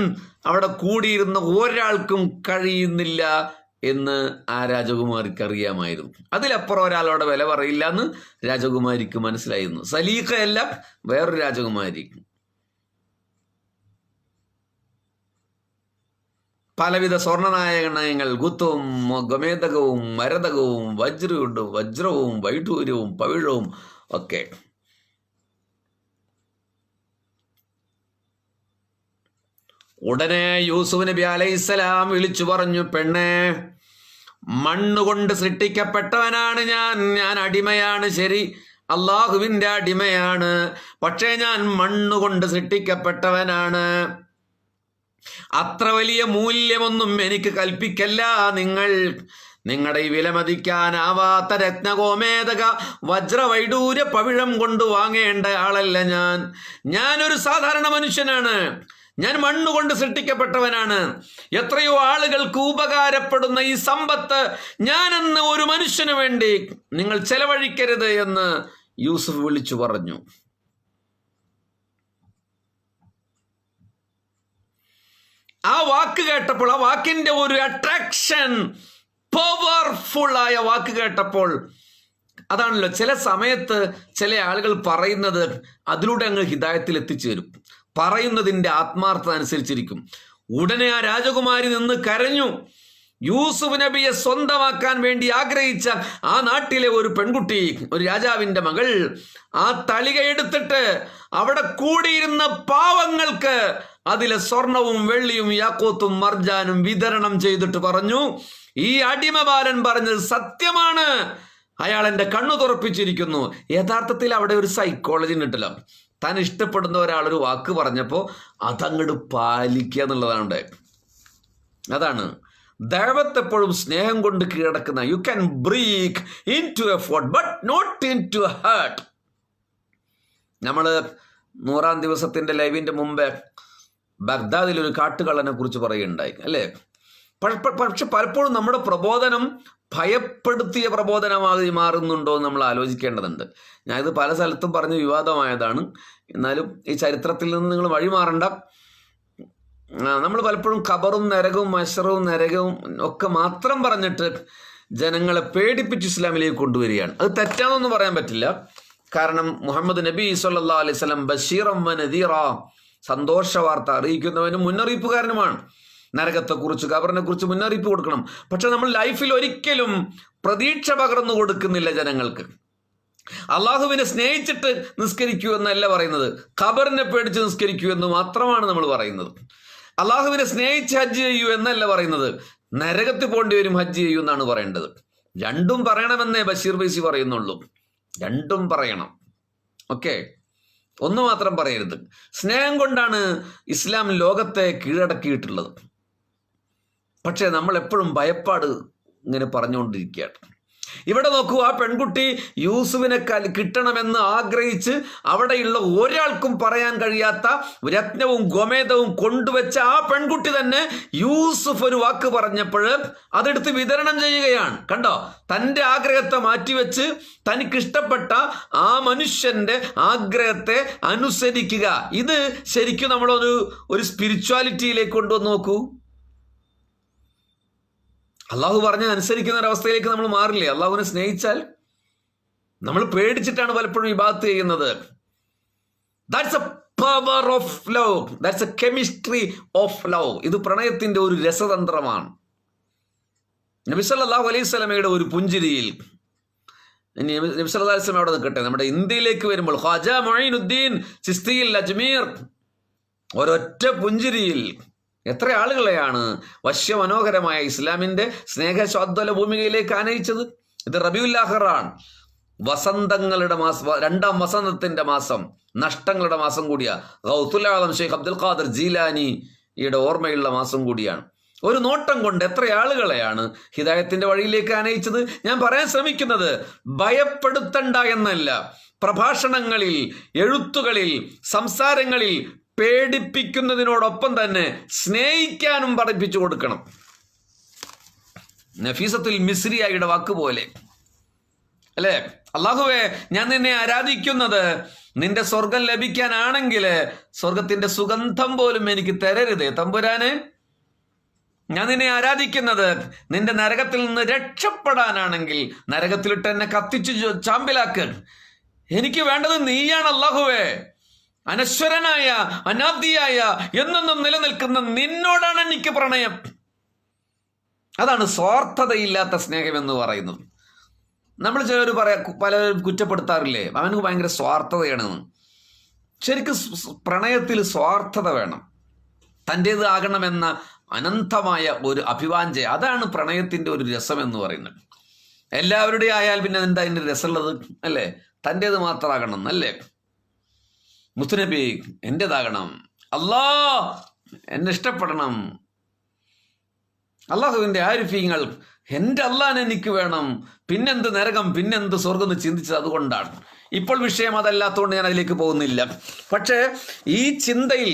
അവിടെ കൂടിയിരുന്ന ഒരാൾക്കും കഴിയുന്നില്ല എന്ന് ആ രാജകുമാരിക്ക് അറിയാമായിരുന്നു. അതിലപ്പുറം ഒരാളോടെ വില പറയില്ല എന്ന് രാജകുമാരിക്ക് മനസ്സിലായിരുന്നു. സലീഖയല്ല, വേറൊരു രാജകുമാരി. പലവിധ സ്വർണ്ണനായകണയങ്ങൾ, ഗുത്തവും ഗോമേതകവും മരതകവും വജ്രവും വൈഡൂര്യവും പവിഴവും ഒക്കെ. ഉടനെ യൂസുഫ് നബി അലൈഹിസ്സലാം വിളിച്ചു പറഞ്ഞു, പെണ്ണേ, മണ്ണുകൊണ്ട് സൃഷ്ടിക്കപ്പെട്ടവനാണ് ഞാൻ അടിമയാണ്, ശരി, അള്ളാഹുവിൻ്റെ അടിമയാണ്. പക്ഷേ ഞാൻ മണ്ണുകൊണ്ട് സൃഷ്ടിക്കപ്പെട്ടവനാണ്. അത്ര വലിയ മൂല്യമൊന്നും എനിക്ക് കൽപ്പിക്കല്ല. നിങ്ങളുടെ ഈ വിലമതിക്കാനാവാത്ത രത്നഗോമേതക വജ്രവൈഡൂര്യ പവിഴം കൊണ്ട് വാങ്ങേണ്ട ആളല്ല ഞാനൊരു സാധാരണ മനുഷ്യനാണ്. ഞാൻ മണ്ണുകൊണ്ട് സൃഷ്ടിക്കപ്പെട്ടവനാണ്. എത്രയോ ആളുകൾക്ക് ഉപകാരപ്പെടുന്ന ഈ സമ്പത്ത് ഞാനെന്ന ഒരു മനുഷ്യന് വേണ്ടി നിങ്ങൾ ചെലവഴിക്കരുത് എന്ന് യൂസുഫ് വിളിച്ചു പറഞ്ഞു. ആ വാക്ക് കേട്ടപ്പോൾ, ആ വാക്കിന്റെ ഒരു അട്രാക്ഷൻ, പവർഫുൾ ആയ വാക്ക് കേട്ടപ്പോൾ, അതാണല്ലോ ചില സമയത്ത് ചില ആളുകൾ പറയുന്നത് അതിലൂടെ അങ്ങ് ഹിദായത്തിൽ എത്തിച്ചേരും. പറയുന്നതിൻ്റെ ആത്മാർത്ഥത അനുസരിച്ചിരിക്കും. ഉടനെ ആ രാജകുമാരി നിന്ന് കരഞ്ഞു. യൂസുഫ് നബിയെ സ്വന്തമാക്കാൻ വേണ്ടി ആഗ്രഹിച്ച ആ നാട്ടിലെ ഒരു പെൺകുട്ടി, ഒരു രാജാവിൻ്റെ മകൾ, ആ തളിക എടുത്തിട്ട് അവിടെ കൂടിയിരുന്ന പാവങ്ങൾക്ക് അതിലെ സ്വർണവും വെള്ളിയും യാക്കോത്തും മർജാനും വിതരണം ചെയ്തിട്ട് പറഞ്ഞു, ഈ അടിമബാലൻ പറഞ്ഞത് സത്യമാണ്, അയാൾ എൻ്റെ കണ്ണു തുറപ്പിച്ചിരിക്കുന്നു. യഥാർത്ഥത്തിൽ അവിടെ ഒരു സൈക്കോളജി ഉണ്ടല്ലോ. താൻ ഇഷ്ടപ്പെടുന്ന ഒരാളൊരു വാക്ക് പറഞ്ഞപ്പോൾ അതങ്ങോട്ട് പാലിക്കുക എന്നുള്ളതാണ്. അതാണ് ദൈവത്തെ എപ്പോഴും സ്നേഹം കൊണ്ട് കീഴടക്കുന്ന. You can break into a fort but not into a heart. നമ്മൾ 100-ാം ദിവസത്തിൻ്റെ ലൈവിൻ്റെ മുമ്പേ ബഗ്ദാദിൽ ഒരു കാട്ടുകള്ളനെ കുറിച്ച് പറയുകയുണ്ടായി, അല്ലേ? പക്ഷെ പലപ്പോഴും നമ്മുടെ പ്രബോധനം ഭയപ്പെടുത്തിയ പ്രബോധനമായി മാറുന്നുണ്ടോ എന്ന് നമ്മൾ ആലോചിക്കേണ്ടതുണ്ട്. ഞാനിത് പല സ്ഥലത്തും പറഞ്ഞ് വിവാദമായതാണ്. എന്നാലും ഈ ചരിത്രത്തിൽ നിന്ന് നിങ്ങൾ വഴിമാറണ്ട. നമ്മൾ പലപ്പോഴും ഖബറും നരകവും മശറും നരകവും ഒക്കെ മാത്രം പറഞ്ഞിട്ട് ജനങ്ങളെ പേടിപ്പിച്ച് ഇസ്ലാമിലേക്ക് കൊണ്ടുവരികയാണ്. അത് തെറ്റാണെന്നൊന്നും പറയാൻ പറ്റില്ല. കാരണം മുഹമ്മദ് നബി സല്ലല്ലാഹു അലൈഹി വസല്ലം ബഷീറൻ വ നദീറ, സന്തോഷ വാർത്ത അറിയിക്കുന്നവനും മുന്നറിയിപ്പുകാരനുമാണ്. നരകത്തെക്കുറിച്ച്, ഖബറിനെ കുറിച്ച് മുന്നറിയിപ്പ് കൊടുക്കണം. പക്ഷെ നമ്മൾ ലൈഫിൽ ഒരിക്കലും പ്രതീക്ഷ പകർന്നു കൊടുക്കുന്നില്ല ജനങ്ങൾക്ക്. അള്ളാഹുവിനെ സ്നേഹിച്ചിട്ട് നിസ്കരിക്കൂ എന്നല്ല പറയുന്നത്, ഖബറിനെ പേടിച്ച് നിസ്കരിക്കൂ എന്ന് മാത്രമാണ് നമ്മൾ പറയുന്നത്. അള്ളാഹുവിനെ സ്നേഹിച്ച് ഹജ്ജ് ചെയ്യൂ എന്നല്ല പറയുന്നത്, നരകത്തിൽ പോണ്ടി വരും ഹജ്ജ് ചെയ്യൂ എന്നാണ് പറയേണ്ടത്. രണ്ടും പറയണമെന്നേ ബഷീർ ബൈസി പറയുന്നുള്ളൂ. രണ്ടും പറയണം. ഓക്കെ, ഒന്ന് മാത്രം പറയരുത്. സ്നേഹം കൊണ്ടാണ് ഇസ്ലാം ലോകത്തെ കീഴടക്കിയിട്ടുള്ളത്. പക്ഷേ നമ്മൾ എപ്പോഴും ഭയപ്പാട് ഇങ്ങനെ പറഞ്ഞുകൊണ്ടിരിക്കുകയാണ്. ഇവിടെ നോക്കൂ, ആ പെൺകുട്ടി യൂസുഫിനെ കിട്ടണമെന്ന് ആഗ്രഹിച്ച് അവിടെയുള്ള ഒരാൾക്കും പറയാൻ കഴിയാത്ത രത്നവും ഗോമേതവും കൊണ്ടുവച്ച ആ പെൺകുട്ടി തന്നെ യൂസുഫ് ഒരു വാക്ക് പറഞ്ഞപ്പോൾ അതെടുത്ത് വിതരണം ചെയ്യുകയാണ്. കണ്ടോ, തൻ്റെ ആഗ്രഹത്തെ മാറ്റിവെച്ച് തനിക്കിഷ്ടപ്പെട്ട ആ മനുഷ്യന്റെ ആഗ്രഹത്തെ അനുസരിക്കുക. ഇത് ശരിക്കും നമ്മളൊരു സ്പിരിച്വാലിറ്റിയിലേക്ക് കൊണ്ടുവന്ന് നോക്കൂ. അള്ളാഹു പറഞ്ഞ അനുസരിക്കുന്ന ഒരവസ്ഥയിലേക്ക് നമ്മൾ മാറില്ലേ? അള്ളാഹുവിനെ സ്നേഹിച്ചാൽ നമ്മൾ പേടിച്ചിട്ടാണ് പലപ്പോഴും ഇബാദത്ത് ചെയ്യുന്നത്. That's A power of love, that's A chemistry of love. ഇത് പ്രണയത്തിന്റെ ഒരു രസതന്ത്രമാണ്. നബി സല്ലല്ലാഹു അലൈഹി വസല്ലമയുടെ ഒരു പുഞ്ചിരിയിൽ, നബി സല്ലല്ലാഹു അലൈഹി വസല്ലം അവിടെ നിൽക്കട്ടെ, നമ്മുടെ ഇന്ത്യയിലേക്ക് വരുമ്പോൾ ഖ്വാജ മുഈനുദ്ദീൻ ചിസ്തിയിൽ അജ്മീർ ഒരൊറ്റ പുഞ്ചിരിയിൽ എത്ര ആളുകളെയാണ് വശ്യമനോഹരമായ ഇസ്ലാമിന്റെ സ്നേഹസ്വാദ്വല ഭൂമികയിലേക്ക് ആനയിച്ചത്. ഇത് റബീഉൽ ആഖിറാണ്, വസന്തങ്ങളുടെ മാസം, 2ാം വസന്തത്തിന്റെ മാസം, നഷ്ടങ്ങളുടെ മാസം കൂടിയാണ്. ഗൗസുൽ ആലം ഷെയ്ഖ് അബ്ദുൽ ഖാദിർ ജീലാനിയുടെ ഓർമ്മയുള്ള മാസം കൂടിയാണ്. ഒരു നോട്ടം കൊണ്ട് എത്ര ആളുകളെയാണ് ഹിദായത്തിന്റെ വഴിയിലേക്ക് ആനയിച്ചത്. ഞാൻ പറയാൻ ശ്രമിക്കുന്നത് ഭയപ്പെടുത്തണ്ട എന്നല്ല, പ്രഭാഷണങ്ങളിൽ, എഴുത്തുകളിൽ, സംസാരങ്ങളിൽ പേടിപ്പിക്കുന്നതിനോടൊപ്പം തന്നെ സ്നേഹിക്കാനും പഠിപ്പിച്ചു കൊടുക്കണം. നഫീസത്തുൽ മിസ്രിയയുടെ വാക്കുപോലെ അല്ലേ, അല്ലാഹുവേ ഞാൻ നിന്നെ ആരാധിക്കുന്നത് നിന്റെ സ്വർഗം ലഭിക്കാനാണെങ്കിൽ സ്വർഗത്തിന്റെ സുഗന്ധം പോലും എനിക്ക് തരരുതേ തമ്പുരാനെ. ഞാൻ നിന്നെ ആരാധിക്കുന്നത് നിന്റെ നരകത്തിൽ നിന്ന് രക്ഷപ്പെടാനാണെങ്കിൽ നരകത്തിലിട്ട് എന്നെ കത്തിച്ചു ചാമ്പലാക്ക്. എനിക്ക് വേണ്ടത് നീയാണ് അല്ലാഹുവേ. അനശ്വരനായ, അനാദിയായ, എന്നെന്നും നിലനിൽക്കുന്ന നിന്നോടാണ് എനിക്ക് പ്രണയം. അതാണ് സ്വാർത്ഥതയില്ലാത്ത സ്നേഹം എന്ന് പറയുന്നത്. നമ്മൾ ചിലർ പലരും കുറ്റപ്പെടുത്താറില്ലേ, അവന് ഭയങ്കര സ്വാർത്ഥതയാണെന്ന്. ശരിക്കും പ്രണയത്തിൽ സ്വാർത്ഥത വേണം. തൻ്റേത് ആകണമെന്ന അനന്തമായ ഒരു അഭിവാഞ്ച, അതാണ് പ്രണയത്തിന്റെ ഒരു രസം എന്ന് പറയുന്നത്. എല്ലാവരുടെയും ആയാൽ പിന്നെ എന്താ അതിൻ്റെ രസമുള്ളത് അല്ലേ? തൻ്റേത് മാത്രമാകണം അല്ലേ? മുത്തുനബി എൻ്റേതാകണം, എന്നെ ഇഷ്ടപ്പെടണം, അള്ളാഹുവിൻ്റെ ആരിഫീങ്ങൾ എൻ്റെ അള്ളാൻ എനിക്ക് വേണം, പിന്നെന്ത് നരകം, പിന്നെന്ത് സ്വർഗം എന്ന് ചിന്തിച്ചത് അതുകൊണ്ടാണ്. ഇപ്പോൾ വിഷയം അതല്ലാത്തതുകൊണ്ട് ഞാൻ അതിലേക്ക് പോകുന്നില്ല. പക്ഷേ ഈ ചിന്തയിൽ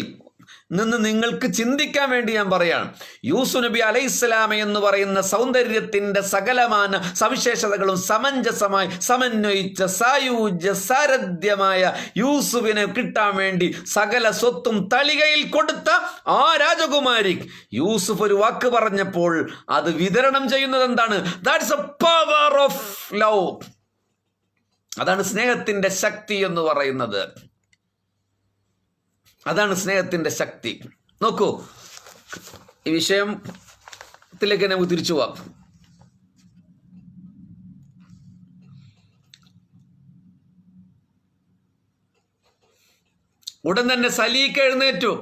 നിന്ന് നിങ്ങൾക്ക് ചിന്തിക്കാൻ വേണ്ടി ഞാൻ പറയാണ്, യൂസുഫ് നബി അലൈഹിസ്സലാമ എന്ന് പറയുന്ന സൗന്ദര്യത്തിന്റെ സകലമാന സവിശേഷതകളും സമഞ്ജസമായി സമന്വയിച്ച സായൂജ്യ സാരഥ്യമായ യൂസുഫിനെ കിട്ടാൻ വേണ്ടി സകല സ്വത്തും തളികയിൽ കൊടുത്ത ആ രാജകുമാരി യൂസുഫ് ഒരു വാക്ക് പറഞ്ഞപ്പോൾ അത് വിതരണം ചെയ്യുന്നത് എന്താണ്? That's A power of love. അതാണ് സ്നേഹത്തിന്റെ ശക്തി എന്ന് പറയുന്നത്. അതാണ് സ്നേഹത്തിന്റെ ശക്തി. നോക്കൂ, ഈ വിഷയത്തിലേക്ക് നമുക്ക് തിരിച്ചു പോവാം. ഉടൻ തന്നെ സലീക്ക എഴുന്നേറ്റു.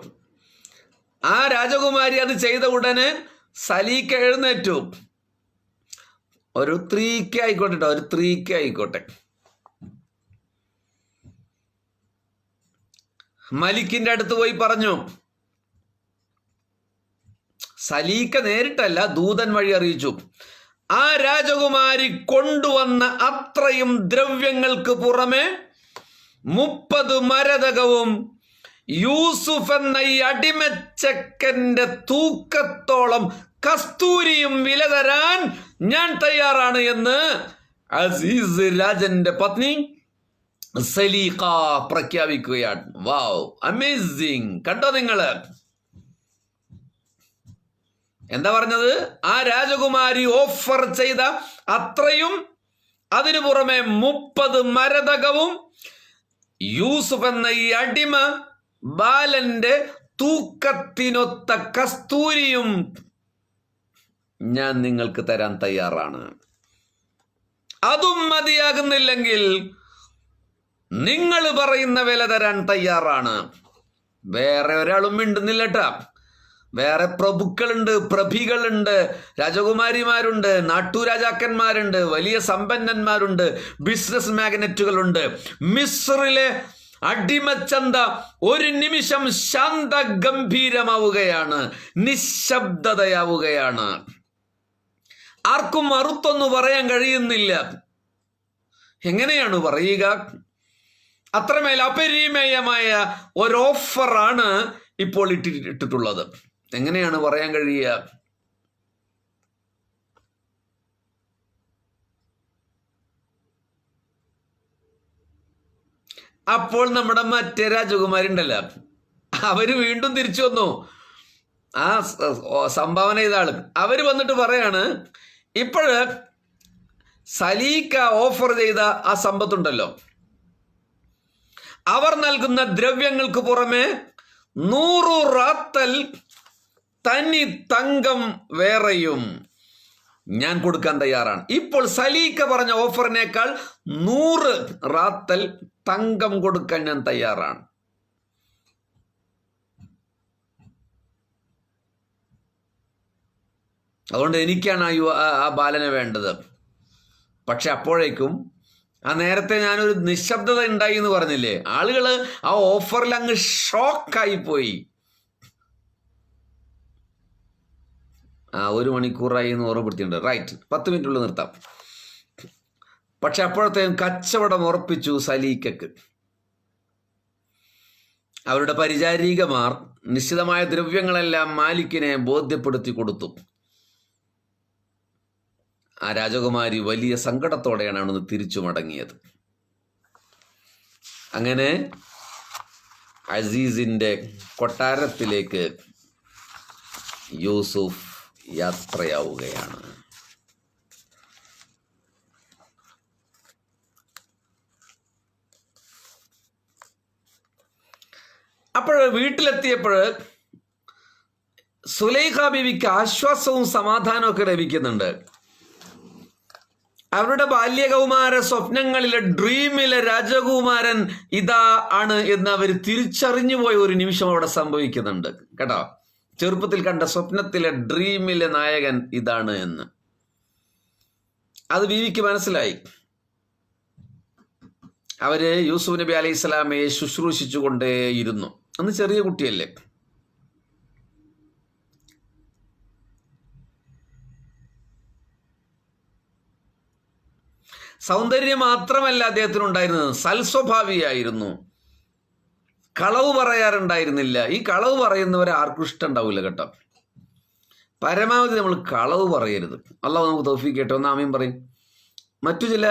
ആ രാജകുമാരി അത് ചെയ്ത ഉടനെ സലീക്ക എഴുന്നേറ്റു. ഒരു സ്ത്രീക്ക് ആയിക്കോട്ടെ, ഒരു സ്ത്രീക്ക് ആയിക്കോട്ടെ. മലിക്കിന്റെ അടുത്ത് പോയി പറഞ്ഞു. സലീക്ക നേരിട്ടല്ല, ദൂതൻ വഴി അറിയിച്ചു. ആ രാജകുമാരി കൊണ്ടുവന്ന അത്രയും ദ്രവ്യങ്ങൾക്ക് പുറമെ 30 മരതകവും യൂസുഫ് എന്ന ഈ അടിമച്ചക്കന്റെ തൂക്കത്തോളം കസ്തൂരിയും വില തരാൻ ഞാൻ തയ്യാറാണ് എന്ന് അസീസ് രാജന്റെ പത്നി സലീഖ പ്രഖ്യാപിക്കുകയാണ്. വാവ്, അമേസിങ്. കണ്ടോ നിങ്ങള് എന്താ പറഞ്ഞത്? ആ രാജകുമാരി ഓഫർ ചെയ്ത അത്രയും, അതിനു പുറമെ 30 മരതകവും യൂസുഫ് എന്ന ഈ അടിമ ബാലന്റെ തൂക്കത്തിനൊത്ത കസ്തൂരിയും ഞാൻ നിങ്ങൾക്ക് തരാൻ തയ്യാറാണ്. അതും മതിയാകുന്നില്ലെങ്കിൽ നിങ്ങൾ പറയുന്ന വില തരാൻ തയ്യാറാണ്. വേറെ ഒരാളും മിണ്ടുന്നില്ല കേട്ടാ. വേറെ പ്രഭുക്കളുണ്ട്, പ്രഭികളുണ്ട്, രാജകുമാരിമാരുണ്ട്, നാട്ടുരാജാക്കന്മാരുണ്ട്, വലിയ സമ്പന്നന്മാരുണ്ട്, ബിസിനസ് മാഗ്നറ്റുകളുണ്ട്. മിസ്റിലെ അടിമച്ചന്ത ഒരു നിമിഷം ശാന്ത ഗംഭീരമാവുകയാണ്, നിശബ്ദതയാവുകയാണ്. ആർക്കും അറുത്തൊന്നു പറയാൻ കഴിയുന്നില്ല. എങ്ങനെയാണ് പറയുക? അത്രമേൽ അപരിമേയമായ ഒരു ഓഫറാണ് ഇപ്പോൾ ഇട്ടിട്ടുള്ളത്. എങ്ങനെയാണ് പറയാൻ കഴിയുക? അപ്പോൾ നമ്മുടെ മറ്റേ രാജകുമാരി ഉണ്ടല്ലോ, അവര് വീണ്ടും തിരിച്ചു വന്നു. ആ സംഭാവന ചെയ്ത ആള് അവര് വന്നിട്ട് പറയാണ്, ഇപ്പോഴ് സലീക്ക ഓഫർ ചെയ്ത ആ സമ്പത്തുണ്ടല്ലോ, അവർ നൽകുന്ന ദ്രവ്യങ്ങൾക്ക് പുറമെ 100 റാത്തൽ തനി തങ്കം വേറെയും ഞാൻ കൊടുക്കാൻ തയ്യാറാണ്. ഇപ്പോൾ സലീക്ക പറഞ്ഞ ഓഫറിനേക്കാൾ 100 റാത്തൽ തങ്കം കൊടുക്കാൻ ഞാൻ തയ്യാറാണ്. അതുകൊണ്ട് എനിക്കാണ് ആ ബാലനെ വേണ്ടത്. പക്ഷെ അപ്പോഴേക്കും ആ നേരത്തെ ഞാനൊരു നിശബ്ദത ഉണ്ടായി എന്ന് പറഞ്ഞില്ലേ, ആളുകള് ആ ഓഫറിൽ അങ്ങ് ഷോക്കായി പോയി. 1 മണിക്കൂറായി എന്ന് ഓർമ്മപ്പെടുത്തിയിട്ടുണ്ട്. റൈറ്റ്, 10 മിനിറ്റുള്ളിൽ നിർത്താം. പക്ഷെ അപ്പോഴത്തേക്കും കച്ചവടം ഉറപ്പിച്ചു സലീക്കക്ക്. അവരുടെ പരിചാരികമാർ നിശ്ചിതമായ ദ്രവ്യങ്ങളെല്ലാം മാലിക്കിനെ ബോധ്യപ്പെടുത്തി കൊടുത്തു. ആ രാജകുമാരി വലിയ സങ്കടത്തോടെയാണ് അവിടുന്ന് തിരിച്ചു മടങ്ങിയത്. അങ്ങനെ അസീസിന്റെ കൊട്ടാരത്തിലേക്ക് യൂസുഫ് യാത്രയാവുകയാണ്. അപ്പോൾ വീട്ടിലെത്തിയപ്പോൾ സുലൈഖ ബീവിക്ക് ആശ്വാസവും സമാധാനവും ഒക്കെ ലഭിക്കുന്നുണ്ട്. അവരുടെ ബാല്യകൗമാര സ്വപ്നങ്ങളിലെ ഡ്രീമിലെ രാജകുമാരൻ ഇതാ ആണ് എന്ന് അവർ തിരിച്ചറിഞ്ഞു പോയ ഒരു നിമിഷം അവിടെ സംഭവിക്കുന്നുണ്ട് കേട്ടോ. ചെറുപ്പത്തിൽ കണ്ട സ്വപ്നത്തിലെ ഡ്രീമിലെ നായകൻ ഇതാണ് എന്ന് അത് ബീവിക്ക് മനസ്സിലായി. അവര് യൂസുഫ് നബി അലൈഹി സ്വലാമയെ ശുശ്രൂഷിച്ചുകൊണ്ടേയിരുന്നു. അന്ന് ചെറിയ കുട്ടിയല്ലേ. സൗന്ദര്യം മാത്രമല്ല അദ്ദേഹത്തിനുണ്ടായിരുന്നത്, സൽസ്വഭാവിയായിരുന്നു. കളവ് പറയാറുണ്ടായിരുന്നില്ല. ഈ കളവ് പറയുന്നവരെ ആർക്കും ഇഷ്ടം ഉണ്ടാവില്ല കേട്ടോ. പരമാവധി നമ്മൾ കളവ് പറയരുത്. അള്ളാഹു നമുക്ക് തൗഫീഖ് കേട്ടോ. ഒന്ന് ആമീൻ പറയും. മറ്റു ചില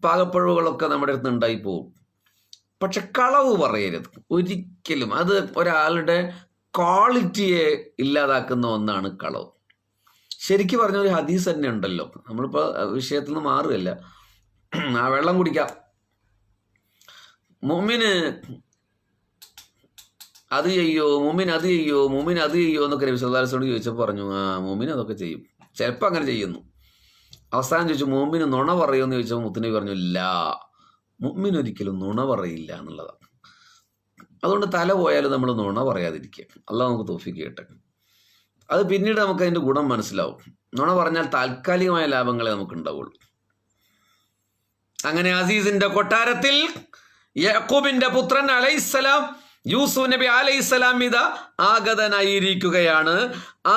പാകപ്പഴവുകളൊക്കെ നമ്മുടെ അടുത്ത് ഉണ്ടായി പോകും. പക്ഷെ കളവ് പറയരുത് ഒരിക്കലും. അത് ഒരാളുടെ ക്വാളിറ്റിയെ ഇല്ലാതാക്കുന്ന ഒന്നാണ് കളവ്. ശരിക്കും പറഞ്ഞ ഒരു ഹദീസ് തന്നെ ഉണ്ടല്ലോ. നമ്മളിപ്പോൾ വിഷയത്തിൽ നിന്ന് മാറുകയല്ല. ആ വെള്ളം കുടിക്കാം. മുഅ്മിന് അത് ചെയ്യോ, മുഅ്മിൻ അത് ചെയ്യോ, മുഅ്മിൻ അത് ചെയ്യോ എന്നൊക്കെ നബി സല്ലല്ലാഹു അലൈഹി വസല്ലം ചോദിച്ചപ്പോൾ പറഞ്ഞു, മുഅ്മിൻ അതൊക്കെ ചെയ്യും, ചിലപ്പോൾ അങ്ങനെ ചെയ്യുന്നു. അവസാനം ചോദിച്ചു, മുഅ്മിന് നുണ പറയുമെന്ന് ചോദിച്ചപ്പോൾ മുത്തുനബി പറഞ്ഞു, ഇല്ല, മുഅ്മിൻ ഒരിക്കലും നുണ പറയില്ല എന്നുള്ളതാണ്. അതുകൊണ്ട് തല പോയാലും നമ്മൾ നുണ പറയാതിരിക്കുക. അല്ലാഹു നമുക്ക് തൗഫീഖ് ചെയ്യട്ടെ. അത് പിന്നീട് നമുക്ക് അതിൻ്റെ ഗുണം മനസ്സിലാവും. നുണ പറഞ്ഞാൽ താൽക്കാലികമായ ലാഭങ്ങളെ നമുക്ക് ഉണ്ടാവുള്ളൂ. അങ്ങനെ അസീസിന്റെ കൊട്ടാരത്തിൽ യാക്കൂബിന്റെ പുത്രൻ അലൈഹിസ്സലാം യൂസുഫ് നബി അലൈഹിസ്സലാം ഇതാ ആഗതനായിരിക്കുകയാണ്.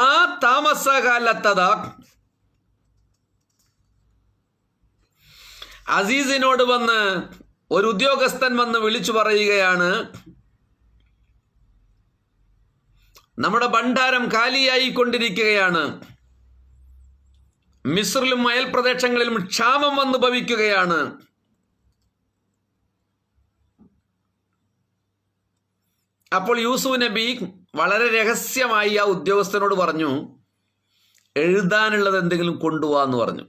ആ താമസകാലത്തത അസീസിനോട് വന്ന് ഒരു ഉദ്യോഗസ്ഥൻ വന്ന് വിളിച്ചു പറയുകയാണ്, നമ്മുടെ ഭണ്ഡാരം കാലിയായി കൊണ്ടിരിക്കുകയാണ്, മിസ്രിലും അയൽ പ്രദേശങ്ങളിലും ക്ഷാമം വന്നു ഭവിക്കുകയാണ്. അപ്പോൾ യൂസുഫ് നബി വളരെ രഹസ്യമായി ആ ഉദ്യോഗസ്ഥനോട് പറഞ്ഞു, എഴുതാനുള്ളത് എന്തെങ്കിലും കൊണ്ടുപോവാന്ന് പറഞ്ഞു.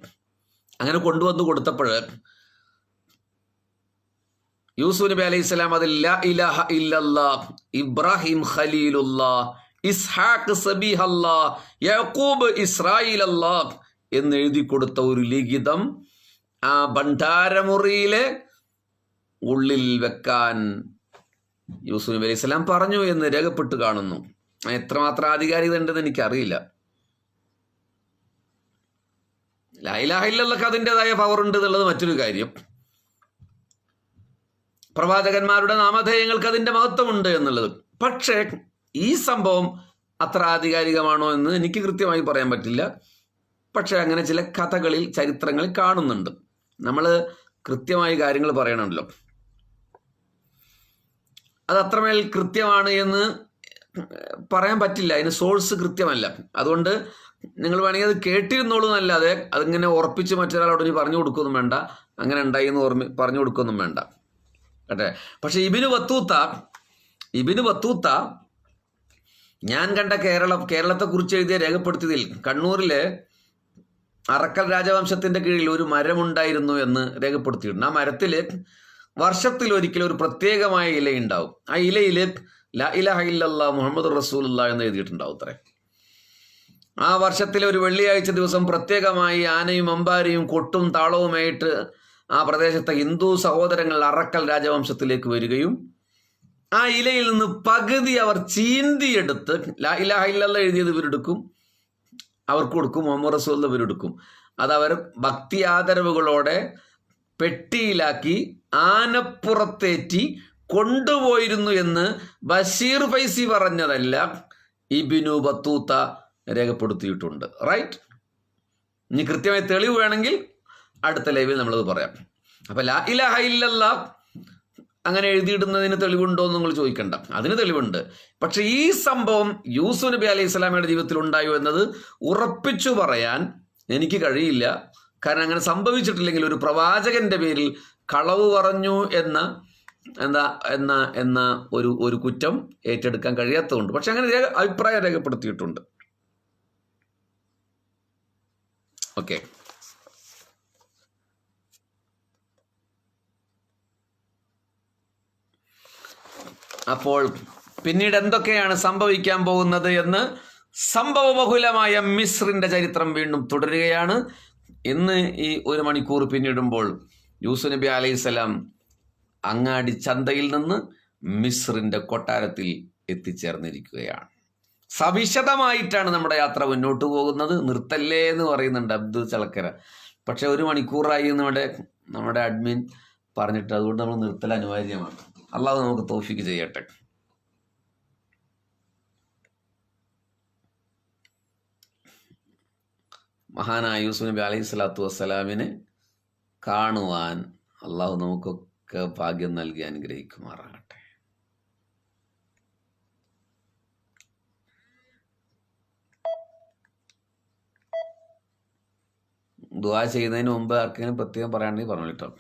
അങ്ങനെ കൊണ്ടുവന്ന് കൊടുത്തപ്പോൾ യൂസുഫ് നബി അലൈഹി സ്വലാം അതിൽ ലാ ഇലാഹ ഇല്ലല്ലാഹ്, ഇബ്രാഹിം ഖലീലുല്ലാഹ്, ഇസ്ഹാഖ് സബീഹല്ലാഹ്, യാക്കൂബ് ഇസ്രായേലല്ലാഹ് എന്നെഴുതി കൊടുത്ത ഒരു ലിഖിതം ആ ഭണ്ഡാരമുറിയിലെ ഉള്ളിൽ വെക്കാൻ യൂസുഫ് നബി അലൈഹി സ്വലാം പറഞ്ഞു എന്ന് രേഖപ്പെട്ട് കാണുന്നു. എത്രമാത്രം ആധികാരികത ഉണ്ടെന്ന് എനിക്കറിയില്ല. ലാ ഇലാഹ ഇല്ലല്ലാഹ് അതിൻ്റെതായ പവർ ഉണ്ട് എന്നുള്ളത് മറ്റൊരു കാര്യം. പ്രവാചകന്മാരുടെ നാമധേയങ്ങൾക്ക് അതിൻ്റെ മഹത്വമുണ്ട് എന്നുള്ളത്. പക്ഷേ ഈ സംഭവം അത്ര ആധികാരികമാണോ എന്ന് എനിക്ക് കൃത്യമായി പറയാൻ പറ്റില്ല. പക്ഷെ അങ്ങനെ ചില കഥകളിൽ, ചരിത്രങ്ങളിൽ കാണുന്നുണ്ട്. നമ്മൾ കൃത്യമായി കാര്യങ്ങൾ പറയണമല്ലോ. അത് അത്രമേൽ കൃത്യമാണ് എന്ന് പറയാൻ പറ്റില്ല. അതിന് സോഴ്സ് കൃത്യമല്ല. അതുകൊണ്ട് നിങ്ങൾ വേണമെങ്കിൽ അത് കേട്ടിരുന്നോളൂ എന്നല്ലാതെ അതിങ്ങനെ ഉറപ്പിച്ച് മറ്റൊരാളോട് ഇനി പറഞ്ഞു കൊടുക്കൊന്നും വേണ്ട, അങ്ങനെ ഉണ്ടായി എന്ന് പറഞ്ഞു കൊടുക്കൊന്നും വേണ്ട കേട്ടെ. പക്ഷെ ഇബിനു ബത്തൂത്ത ഞാൻ കണ്ട കേരളത്തെക്കുറിച്ച് എഴുതിയ രേഖപ്പെടുത്തിയതിൽ കണ്ണൂരിലെ അറക്കൽ രാജവംശത്തിന്റെ കീഴിൽ ഒരു മരമുണ്ടായിരുന്നു എന്ന് രേഖപ്പെടുത്തിയിട്ടുണ്ട്. ആ മരത്തിൽ വർഷത്തിലൊരിക്കലും ഒരു പ്രത്യേകമായ ഇലയുണ്ടാവും. ആ ഇലയിൽ ലാ ഇലാഹ ഇല്ലല്ലാഹ് മുഹമ്മദ് റസൂലുള്ളാഹ് എന്ന് എഴുതിയിട്ടുണ്ടാവും അത്രേ. ആ വർഷത്തിലെ ഒരു വെള്ളിയാഴ്ച ദിവസം പ്രത്യേകമായി ആനയും അമ്പാരിയും കൊട്ടും താളവുമായിട്ട് ആ പ്രദേശത്തെ ഹിന്ദു സഹോദരങ്ങൾ അറക്കൽ രാജവംശത്തിലേക്ക് വരികയും ആ ഇലയിൽ നിന്ന് പകുതി അവർ ചീന്തിയെടുത്ത് ലാ ഇലാഹ ഇല്ലല്ലാഹ് എഴുതിയത് ഇവരെടുക്കും, അവർക്ക് കൊടുക്കും, മുഹമ്മദ് റസൂൽ ഇവരെടുക്കും. അതവർ ഭക്തി ആദരവുകളോടെ പെട്ടിയിലാക്കി ആനപ്പുറത്തേറ്റി കൊണ്ടുപോയിരുന്നു എന്ന് ബഷീർ ഫൈസി പറഞ്ഞതല്ല, ഇബ്നു ബത്തൂത്ത രേഖപ്പെടുത്തിയിട്ടുണ്ട്. റൈറ്റ്. ഇനി കൃത്യമായി തെളിവ് വേണമെങ്കിൽ അടുത്ത ലൈവിൽ നമ്മളത് പറയാം. അപ്പം ലാ ഇലാഹ ഇല്ലല്ലാഹ് അങ്ങനെ എഴുതിയിടുന്നതിന് തെളിവുണ്ടോ എന്ന് നിങ്ങൾ ചോദിക്കണ്ട, അതിന് തെളിവുണ്ട്. പക്ഷെ ഈ സംഭവം യൂസുഫ് നബി അലൈഹി സ്വലാമയുടെ ജീവിതത്തിൽ ഉണ്ടായോ എന്നത് ഉറപ്പിച്ചു പറയാൻ എനിക്ക് കഴിയില്ല. കാരണം അങ്ങനെ സംഭവിച്ചിട്ടില്ലെങ്കിൽ ഒരു പ്രവാചകന്റെ പേരിൽ കളവ് പറഞ്ഞു എന്ന ഒരു കുറ്റം ഏറ്റെടുക്കാൻ കഴിയാത്തതുകൊണ്ട്. പക്ഷെ അങ്ങനെ അഭിപ്രായം രേഖപ്പെടുത്തിയിട്ടുണ്ട്. ഓക്കെ. അപ്പോൾ പിന്നീട് എന്തൊക്കെയാണ് സംഭവിക്കാൻ പോകുന്നത് എന്ന് സംഭവബഹുലമായ മിസ്രിന്റെ ചരിത്രം വീണ്ടും തുടരുകയാണ്. ഇന്ന് ഈ 1 മണിക്കൂർ പിന്നിടുമ്പോൾ യൂസുഫ് നബി അലൈഹിസ്സലാം അങ്ങാടി ചന്തയിൽ നിന്ന് മിസ്രിന്റെ കൊട്ടാരത്തിൽ എത്തിച്ചേർന്നിരിക്കുകയാണ്. സവിശദമായിട്ടാണ് നമ്മുടെ യാത്ര മുന്നോട്ട് പോകുന്നത്. നിർത്തല്ലേ എന്ന് പറയുന്നുണ്ട് അബ്ദുൽ ചളക്കര. പക്ഷെ 1 മണിക്കൂറായി എന്ന് നമ്മുടെ അഡ്മിൻ പറഞ്ഞിട്ട്, അതുകൊണ്ട് നമ്മൾ നിർത്തൽ അനിവാര്യമാണ്. അല്ലാഹു നമുക്ക് തൗഫീഖ് ചെയ്യട്ടെ. മഹാനായ യൂസുഫ് നബി അലൈഹി സ്വലാത്തു വസ്സലാമിനെ കാണുവാൻ അള്ളാഹു നമുക്കൊക്കെ ഭാഗ്യം നൽകി അനുഗ്രഹിക്കുമാറാകട്ടെ. ദുആ ചെയ്യുന്നതിന് മുമ്പ് ആർക്കെങ്കിലും പ്രത്യേകം പറയാണ്ടെങ്കിൽ പറഞ്ഞു കേട്ടോ.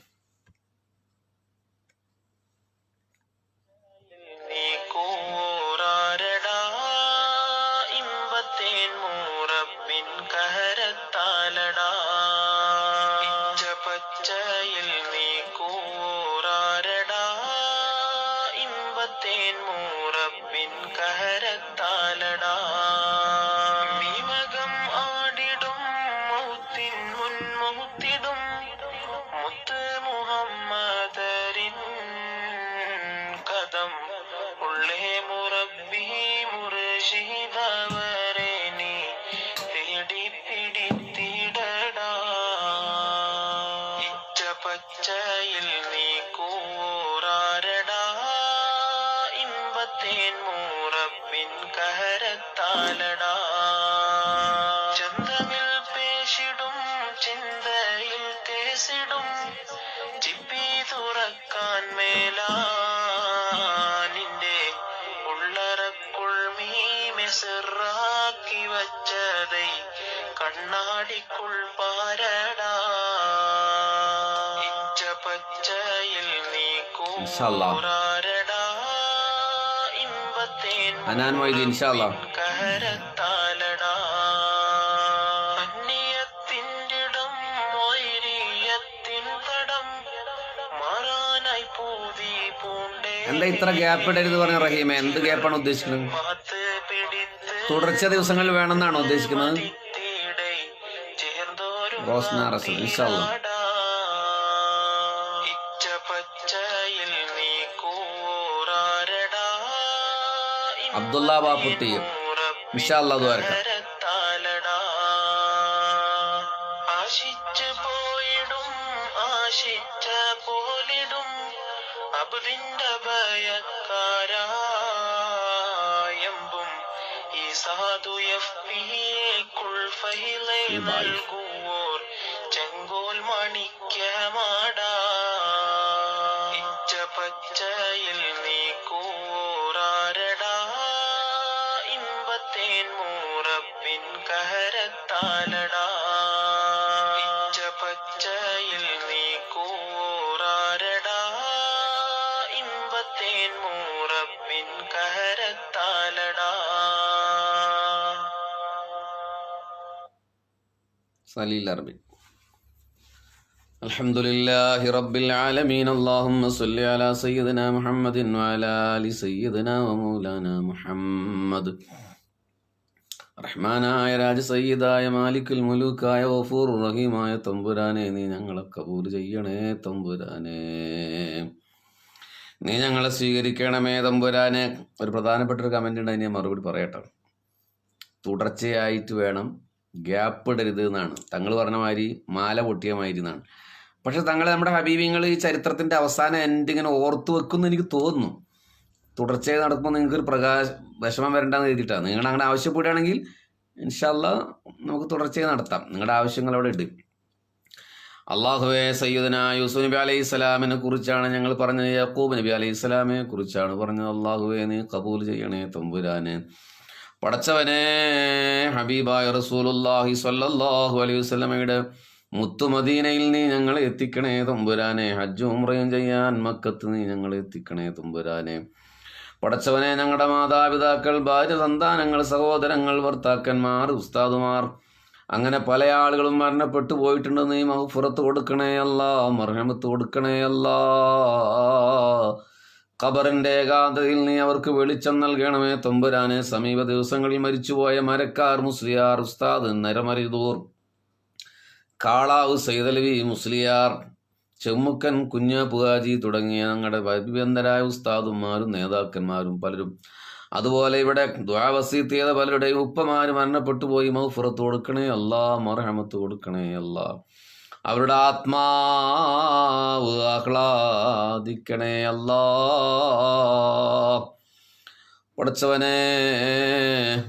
അനാൻ മൊയ്തീൻ ഇൻഷാ അല്ലാഹ്. എന്താ ഇത്ര ഗ്യാപ്പ് ഇടരുത് പറഞ്ഞ റഹീമ? എന്ത് ഗ്യാപ്പാണ് ഉദ്ദേശിക്കുന്നത്? തുടർച്ച ദിവസങ്ങളിൽ വേണമെന്നാണോ ഉദ്ദേശിക്കുന്നത്? ഇൻഷാ അല്ലാഹ്. അബ്ദുള്ള ബാപ്പുട്ടി ഇൻഷാ അല്ലാഹ് ദ്വാരക്ക. സലീൽ അറബി. അൽഹംദുലില്ലാഹി റബ്ബിൽ ആലമീൻ. അല്ലാഹുമ്മ സ്വല്ലി അലാ സയ്യിദിനാ മുഹമ്മദിൻ വഅലാ ആലി സയ്യിദിനാ വമൗലാനാ മുഹമ്മദ്. റഹ്മാനായ രാജസയ്യിദായ മാലിക്കുൽ മുലൂക്കായ ഗഫൂറുർ റഹീമായ തമ്പുരാനെ, നീ ഞങ്ങളെ കബൂൽ ചെയ്യണേ തമ്പുരാനെ, നീ ഞങ്ങളെ സ്വീകരിക്കണമേ തമ്പുരാനെ. ഒരു പ്രധാനപ്പെട്ട ഒരു കമൻ്റ് ഉണ്ട്, അതിന് മറുപടി പറയട്ടെ. തുടർച്ചയായിട്ട് വേണം, ഗ്യാപ്പ് ഇടരുത് എന്നാണ് തങ്ങൾ പറഞ്ഞ മാതിരി, മാല പൊട്ടിയ മാതിരി എന്നാണ്. പക്ഷെ തങ്ങളെ നമ്മുടെ ഹബീബിങ്ങൾ ഈ ചരിത്രത്തിൻ്റെ അവസാന എൻഡ് ഇങ്ങനെ ഓർത്തു വെക്കുമെന്ന് എനിക്ക് തോന്നുന്നു. തുടർച്ചയായി നടക്കുമ്പോൾ നിങ്ങൾക്കൊരു വിഷമം വരണ്ടെന്ന് എഴുതിയിട്ടാണ്. നിങ്ങൾ അങ്ങനെ ആവശ്യപ്പെടുകയാണെങ്കിൽ ഇൻഷാ അല്ലാഹ് നമുക്ക് തുടർച്ചയായി നടത്താം. നിങ്ങളുടെ ആവശ്യങ്ങൾ അവിടെ ഇട്. അള്ളാഹുവേ, സയ്യിദന യൂസുഫ് നബി അലൈഹി സ്വലാമിനെ കുറിച്ചാണ് ഞങ്ങൾ പറഞ്ഞത്, യാക്കൂബ് നബി അലൈഹി സ്വലാമിനെ കുറിച്ചാണ് പറഞ്ഞത്. അള്ളാഹുവേ, നീ കബൂൽ ചെയ്യണേ തമ്പുരാനെ. പടച്ചവനെ, ഹബീബായ റസൂലുള്ളാഹി സ്വല്ലല്ലാഹു അലൈഹി വസല്ലമയുടെ മുത്തുമദീനയിൽ നീ ഞങ്ങളെ എത്തിക്കണേ തമ്പുരാനെ. ഹജ്ജും ഉംറയും ചെയ്യാൻ മക്കത്ത് നീ ഞങ്ങളെ എത്തിക്കണേ തമ്പുരാനെ. പടച്ചവനെ, ഞങ്ങളുടെ മാതാപിതാക്കൾ, ഭാര്യ, സന്താനങ്ങൾ, സഹോദരങ്ങൾ, ഭർത്താക്കന്മാർ, ഉസ്താദുമാർ, അങ്ങനെ പല ആളുകളും മരണപ്പെട്ടു പോയിട്ടുണ്ട്. നീ മഗ്ഫിറത്ത് കൊടുക്കണേ അല്ലാ, മർഹമത്ത് കൊടുക്കണേ അല്ലാ. ഖബറിന്റെ ഏകാന്തതയിൽ നീ അവർക്ക് വെളിച്ചം നൽകണമേ തമ്പുരാനെ. സമീപ ദിവസങ്ങളിൽ മരിച്ചുപോയ മരക്കാർ, മുസ്ലിയാർ, ഉസ്താദ് നരമരിദൂർ, കാളാവ് സൈദലവി മുസ്ലിയാർ, ചെമ്മുക്കൻ കുഞ്ഞാപ്പുകാജി തുടങ്ങിയ ഞങ്ങളുടെ പരിബന്ധരായ ഉസ്താദുമാരും നേതാക്കന്മാരും പലരും, അതുപോലെ ഇവിടെ ദുആ വസീത്ത് ചെയ്ത പലരുടെയും ഉപ്പമാര് മരണപ്പെട്ടു പോയി. മഗ്ഫിറത്ത് കൊടുക്കണേ അല്ലാ, മർഹമത്ത് കൊടുക്കണേ അല്ലാ. അവരുടെ ആത്മാവ് ആഹ്ലാദിക്കണേ അല്ലാ. പടച്ചവനെ,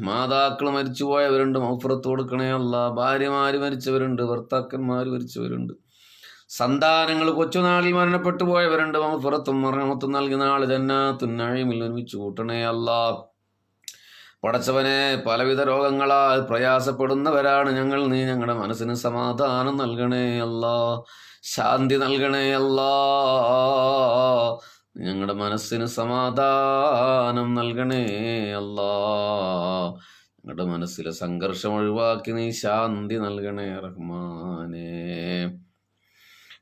മാതാക്കൾ മരിച്ചു പോയവരുണ്ട്, മഗ്ഫിറത്ത് കൊടുക്കണേ അല്ലാ. ഭാര്യമാര് മരിച്ചവരുണ്ട്, ഭർത്താക്കന്മാർ മരിച്ചവരുണ്ട്, സന്താനങ്ങൾ കൊച്ചുനാളിൽ മരണപ്പെട്ടു പോയവരുണ്ട്. മഗ്ഫിറത്തും മർഹമത്തും നൽകി നാളെ ജന്നാത്തുൻ നഈമിൽ ഒരുമിച്ച് കൂട്ടണേ അല്ലാ. പടച്ചവനെ, പലവിധ രോഗങ്ങളാൽ പ്രയാസപ്പെടുന്നവരാണ് ഞങ്ങൾ. നീ ഞങ്ങളുടെ മനസ്സിന് സമാധാനം നൽകണേ അല്ലാ, ശാന്തി നൽകണേ അല്ലാ. ഞങ്ങളുടെ മനസ്സിന് സമാധാനം നൽകണേ അല്ലാ. ഞങ്ങളുടെ മനസ്സിലെ സംഘർഷം ഒഴിവാക്കി നീ ശാന്തി നൽകണേ റഹ്മാനേ.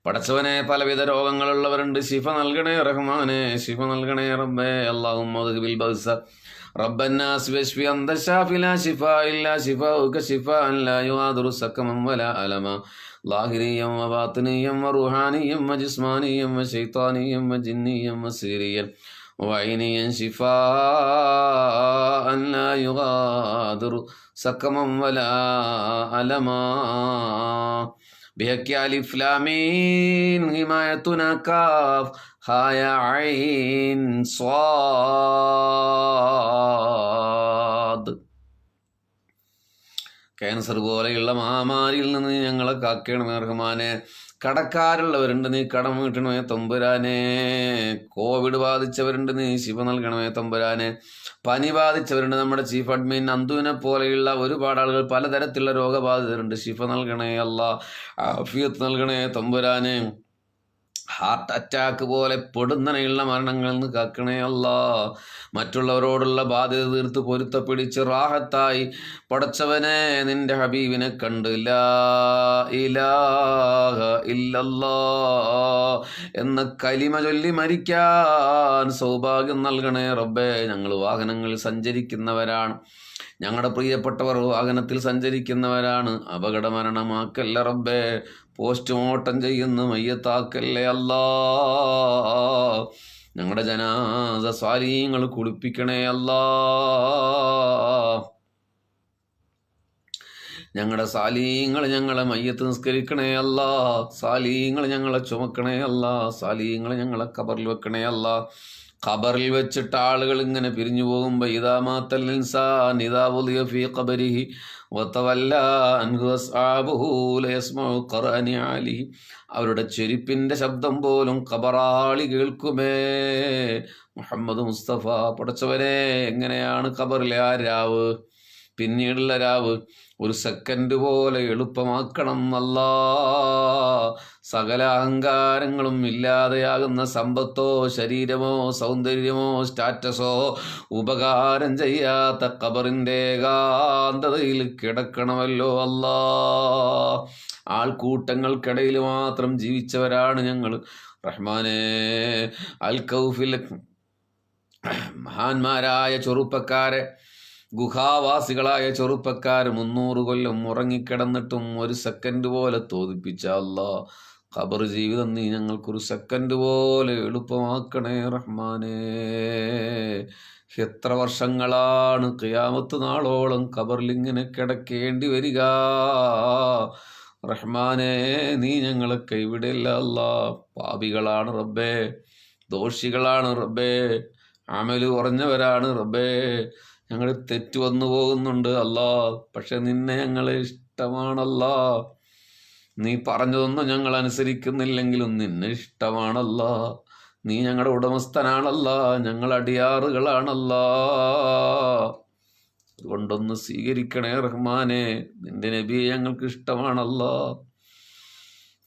പടച്ചവനെ, പലവിധ രോഗങ്ങളുള്ളവരുണ്ട്, ശിഫ നൽകണേ റഹ്മാനെ, ശിഫ നൽകണേ റബ്ബേ. അല്ലാഹുമ്മ ദിബിൽ ബഅസ റബ്ബന്നാസ് വശ്ഫി അന്ത ശാഫി ലാ ശിഫാ ഇല്ലാ ശിഫാഉക ശിഫാഅൻ ലാ യുഗാദിറു സഖമൻ വലാ അലമ ലാഹിരിയം വ ബാത്തിനിയം വ റൂഹാനിയം വ ജിസ്മാനിയം വ ശൈത്താനിയം വ ജിന്നിയം വ സിരിയൻ വ ഐനിയൻ ശിഫാഅൻ ലാ യുഗാദിറു സഖമൻ വലാ അലമ ബിഹഖി അലിഫ് ലാം മീം ഹിമായത്തുനാ കാഫ് ഹായ ഐൻ സ്വാദ്. ക്യാൻസർ പോലെയുള്ള മഹാമാരിയിൽ നിന്ന് ഞങ്ങളെ കാക്കണമേ റഹ്മാനെ. കടക്കാരുള്ളവരുണ്ട്, നീ കടം വീട്ടണമേ തമ്പുരാനെ. കോവിഡ് ബാധിച്ചവരുണ്ട്, നീ ശിഫ നൽകണമേ തമ്പുരാനെ. പനി ബാധിച്ചവരുണ്ട്, നമ്മുടെ ചീഫ് അഡ്മിൻ അന്തുവിനെ പോലെയുള്ള ഒരുപാട് ആളുകൾ, പലതരത്തിലുള്ള രോഗബാധിതരുണ്ട്. ശിഫ നൽകണേ അല്ലാ, ആഫിയത്ത് നൽകണേ തമ്പുരാനെ. ഹാർട്ട് അറ്റാക്ക് പോലെ പൊടുന്നനെയുള്ള മരണങ്ങളിൽ നിന്ന് കാക്കണേ അല്ലാ. മറ്റുള്ളവരോടുള്ള ബാധ്യത തീർത്ത് പൊരുത്തപ്പിടിച്ച് റാഹത്തായി പടച്ചവനെ നിന്റെ ഹബീബിനെ കണ്ട് ലാ ഇലാഹ ഇല്ലല്ലാ എന്ന കലിമ ചൊല്ലി മരിക്കാൻ സൗഭാഗ്യം നൽകണേ റബ്ബേ. ഞങ്ങൾ വാഹനങ്ങളിൽ സഞ്ചരിക്കുന്നവരാണ്, ഞങ്ങളുടെ പ്രിയപ്പെട്ടവർ വാഹനത്തിൽ സഞ്ചരിക്കുന്നവരാണ്. അപകട മരണമാക്കല്ല റബ്ബേ, പോസ്റ്റ്മോർട്ടം ചെയ്യുന്ന മയ്യത്താക്കല്ലേ അല്ലാ. ഞങ്ങളുടെ ജനാസ സ്വാലിഹീങ്ങൾ കുളിപ്പിക്കണേ അല്ലാ. ഞങ്ങളുടെ സാലീങ്ങൾ ഞങ്ങളെ മയ്യത്ത് നിസ്കരിക്കണേ അല്ലാ. സാലീങ്ങൾ ഞങ്ങളെ ചുമക്കണേ അല്ലാ. സാലീങ്ങൾ ഞങ്ങളെ ഖബറിൽ വെക്കണേ അല്ലാ. ഖബറിൽ വെച്ചിട്ട് ആളുകൾ ഇങ്ങനെ പിരിഞ്ഞു പോകുമ്പോൾ ഇദാ മാത്തൽ ഇൻസാൻ ഇദാ വുളിയ ഫീ ഖബരിഹി വതവല്ലാ അൻഹു അസ്ഹാബുഹു ലയസ്മഉ ഖർഅനി അലിഹി. അവരുടെ ചെരുപ്പിന്റെ ശബ്ദം പോലും ഖബറാളി കേൾക്കുമേ. മുഹമ്മദ് മുസ്തഫ പടച്ചവനെ, എങ്ങനെയാണ് ഖബറിലെ ആ രാവ്, പിന്നീടുള്ള രാവ് ഒരു സെക്കൻഡ് പോലെ എളുപ്പമാക്കണം അല്ലാ. സകല അഹങ്കാരങ്ങളും ഇല്ലാതെയാകുന്ന സമ്പത്തോ ശരീരമോ സൗന്ദര്യമോ സ്റ്റാറ്റസോ ഉപകാരം ചെയ്യാത്ത ഖബറിന്റെ ഏകാന്തതയിൽ കിടക്കണമല്ലോ അല്ലാ. ആൾക്കൂട്ടങ്ങൾക്കിടയിൽ മാത്രം ജീവിച്ചവരാണ് ഞങ്ങൾ റഹ്മാനേ. അൽ കൗഫിൽ മഹാന്മാരായ ചെറുപ്പക്കാരെ, ഗുഹാവാസികളായ ചെറുപ്പക്കാർ 300 കൊല്ലം ഉറങ്ങിക്കിടന്നിട്ടും ഒരു സെക്കൻഡ് പോലെ തോന്നിപ്പിച്ച അല്ലാ. ഖബർ ജീവിതം നീ ഞങ്ങൾക്കൊരു സെക്കൻഡ് പോലെ എളുപ്പമാക്കണേ റഹ്മാനേ. എത്ര വർഷങ്ങളാണ് ഖിയാമത്ത് നാളോളം ഖബറിൽ ഇങ്ങനെ കിടക്കേണ്ടി വരിക റഹ്മാനേ. നീ ഞങ്ങളെ കൈവിടില്ല അല്ലാ. പാപികളാണ് റബ്ബേ, ദോഷികളാണ് റബ്ബേ, അമല് കുറഞ്ഞവരാണ് റബ്ബേ. ഞങ്ങൾ തെറ്റ് വന്നു പോകുന്നുണ്ട് അല്ലാ. പക്ഷെ നിന്നെ ഞങ്ങളെ ഇഷ്ടമാണല്ലാ. നീ പറഞ്ഞതൊന്നും ഞങ്ങൾ അനുസരിക്കുന്നില്ലെങ്കിലും നിന്നെ ഇഷ്ടമാണല്ലാ. നീ ഞങ്ങളുടെ ഉടമസ്ഥനാണല്ലാ, ഞങ്ങൾ അടിയാറുകളാണല്ലാ. അതുകൊണ്ടൊന്ന് സ്വീകരിക്കണേ റഹ്മാനെ. നിന്റെ നബിയെ ഞങ്ങൾക്ക് ഇഷ്ടമാണല്ലാ.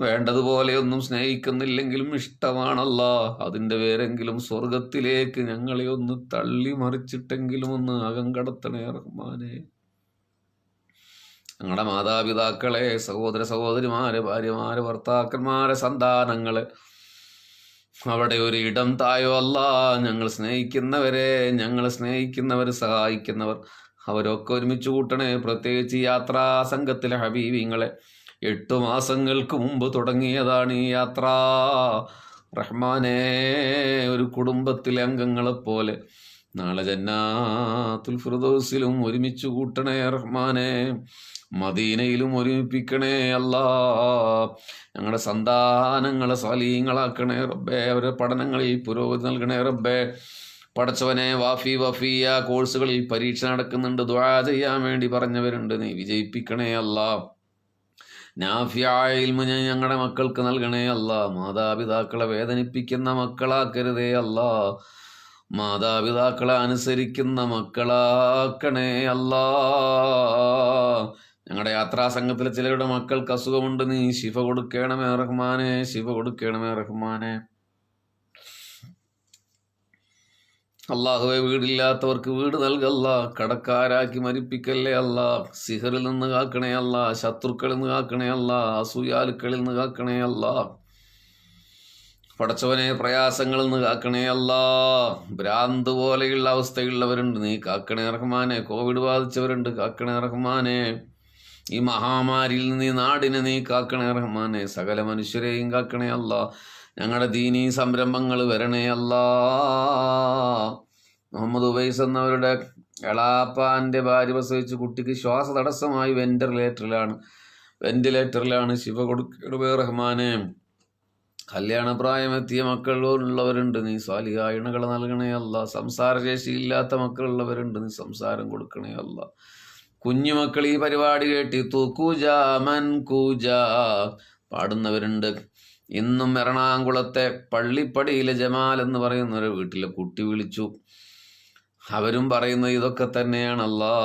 വേണ്ടതുപോലെ ഒന്നും സ്നേഹിക്കുന്നില്ലെങ്കിലും ഇഷ്ടമാണല്ലാ. അതിൻ്റെ പേരെങ്കിലും സ്വർഗത്തിലേക്ക് ഞങ്ങളെ ഒന്ന് തള്ളി മറിച്ചിട്ടെങ്കിലും ഒന്ന് അകം കടത്തണേ റഹ്മാനെ. ഞങ്ങളുടെ മാതാപിതാക്കളെ, സഹോദര സഹോദരിമാരെ, ഭാര്യമാരെ, ഭർത്താക്കന്മാരെ, സന്താനങ്ങളെ അവിടെ ഒരു ഇടം തായോ അല്ലാ. ഞങ്ങൾ സ്നേഹിക്കുന്നവർ, സഹായിക്കുന്നവർ അവരൊക്കെ ഒരുമിച്ച് കൂട്ടണേ. പ്രത്യേകിച്ച് യാത്രാ സംഘത്തിലെ ഹബീബിങ്ങളെ 8 മാസങ്ങൾക്ക് മുമ്പ് തുടങ്ങിയതാണ് ഈ യാത്ര. റഹ്മാനെ, ഒരു കുടുംബത്തിലെ അംഗങ്ങളെപ്പോലെ നാളെ ജന്നാത്തുൽ ഫിർദൗസിലും ഒരുമിച്ച് കൂട്ടണേ റഹ്മാനെ. മദീനയിലും ഒരുമിപ്പിക്കണേ അല്ലാ. ഞങ്ങളുടെ സന്താനങ്ങളെ സ്വാലിഹീങ്ങളാക്കണേ റബ്ബേ. അവരുടെ പഠനങ്ങളിൽ പുരോഗതി നൽകണേ റബ്ബേ. പടച്ചവനെ, വഫിയ കോഴ്സുകളിൽ പരീക്ഷ നടക്കുന്നുണ്ട്, ദുആ ചെയ്യാൻ വേണ്ടി പറഞ്ഞവരുണ്ട്, നീ വിജയിപ്പിക്കണേ അല്ലാ. നാഫിയായ ഇൽമ് ഞങ്ങളുടെ മക്കൾക്ക് നൽകണേ അല്ലാ. മാതാപിതാക്കളെ വേദനിപ്പിക്കുന്ന മക്കളാക്കരുതേ അല്ലാ. മാതാപിതാക്കളെ അനുസരിക്കുന്ന മക്കളാക്കണേ അല്ലാ. ഞങ്ങളുടെ യാത്രാ സംഘത്തിലെ ചിലരുടെ മക്കൾക്ക് അസുഖമുണ്ട്, നീ ശിഫ കൊടുക്കണമേ റഹ്മാനെ. ശിഫ കൊടുക്കണമേ റഹ്മാനെ. അള്ളാഹുവെ, വീടില്ലാത്തവർക്ക് വീട് നൽകല്ല. കടക്കാരാക്കി മരിപ്പിക്കല്ലേ അല്ല. സിഹറിൽ നിന്ന് കാക്കണേ അല്ല. ശത്രുക്കളിൽ നിന്ന് കാക്കണേ അല്ല. അസൂയാലുക്കളിൽ നിന്ന് കാക്കണേ അല്ല. പടച്ചവനെ, പ്രയാസങ്ങളിൽ നിന്ന് കാക്കണേ അല്ല. ഭ്രാന്ത് പോലെയുള്ള അവസ്ഥയുള്ളവരുണ്ട്, നീ കാക്കണേ റഹ്മാനെ. കോവിഡ് ബാധിച്ചവരുണ്ട്, കാക്കണേ റഹ്മാനെ. ഈ മഹാമാരിയിൽ നിന്ന് ഈ നാടിനെ നീ കാക്കണേ റഹ്മാനെ. സകല മനുഷ്യരെയും കാക്കണേ അല്ല. ഞങ്ങളുടെ ദീനീ സംരംഭങ്ങൾ വരണേ അല്ലാ. മുഹമ്മദ് ഉവൈസ് എന്നവരുടെ എളാപ്പാന്റെ ഭാര്യ പ്രസവിച്ച് കുട്ടിക്ക് ശ്വാസ തടസ്സമായി വെന്റിലേറ്ററിലാണ്. ശിവ കൊടുക്കണമേ റഹ്മാനെ. കല്യാണപ്രായമെത്തിയ മക്കളുള്ളവരുണ്ട്, നീ സ്വാലിഹായ ഇണകളെ നൽകണേ അല്ല. സംസാരശേഷി ഇല്ലാത്ത മക്കളുള്ളവരുണ്ട്, നീ സംസാരം കൊടുക്കണേ അല്ല. കുഞ്ഞുമക്കൾ ഈ പരിപാടി കേട്ടി തൂക്കൂജ മൻ കൂജ പാടുന്നവരുണ്ട്. ഇന്നും എറണാകുളത്തെ പള്ളിപ്പടിയിലെ ജമാൽ എന്ന് പറയുന്ന ഒരു വീട്ടിലെ കുട്ടി വിളിച്ചു. അവരും പറയുന്നത് ഇതൊക്കെ തന്നെയാണല്ലാ.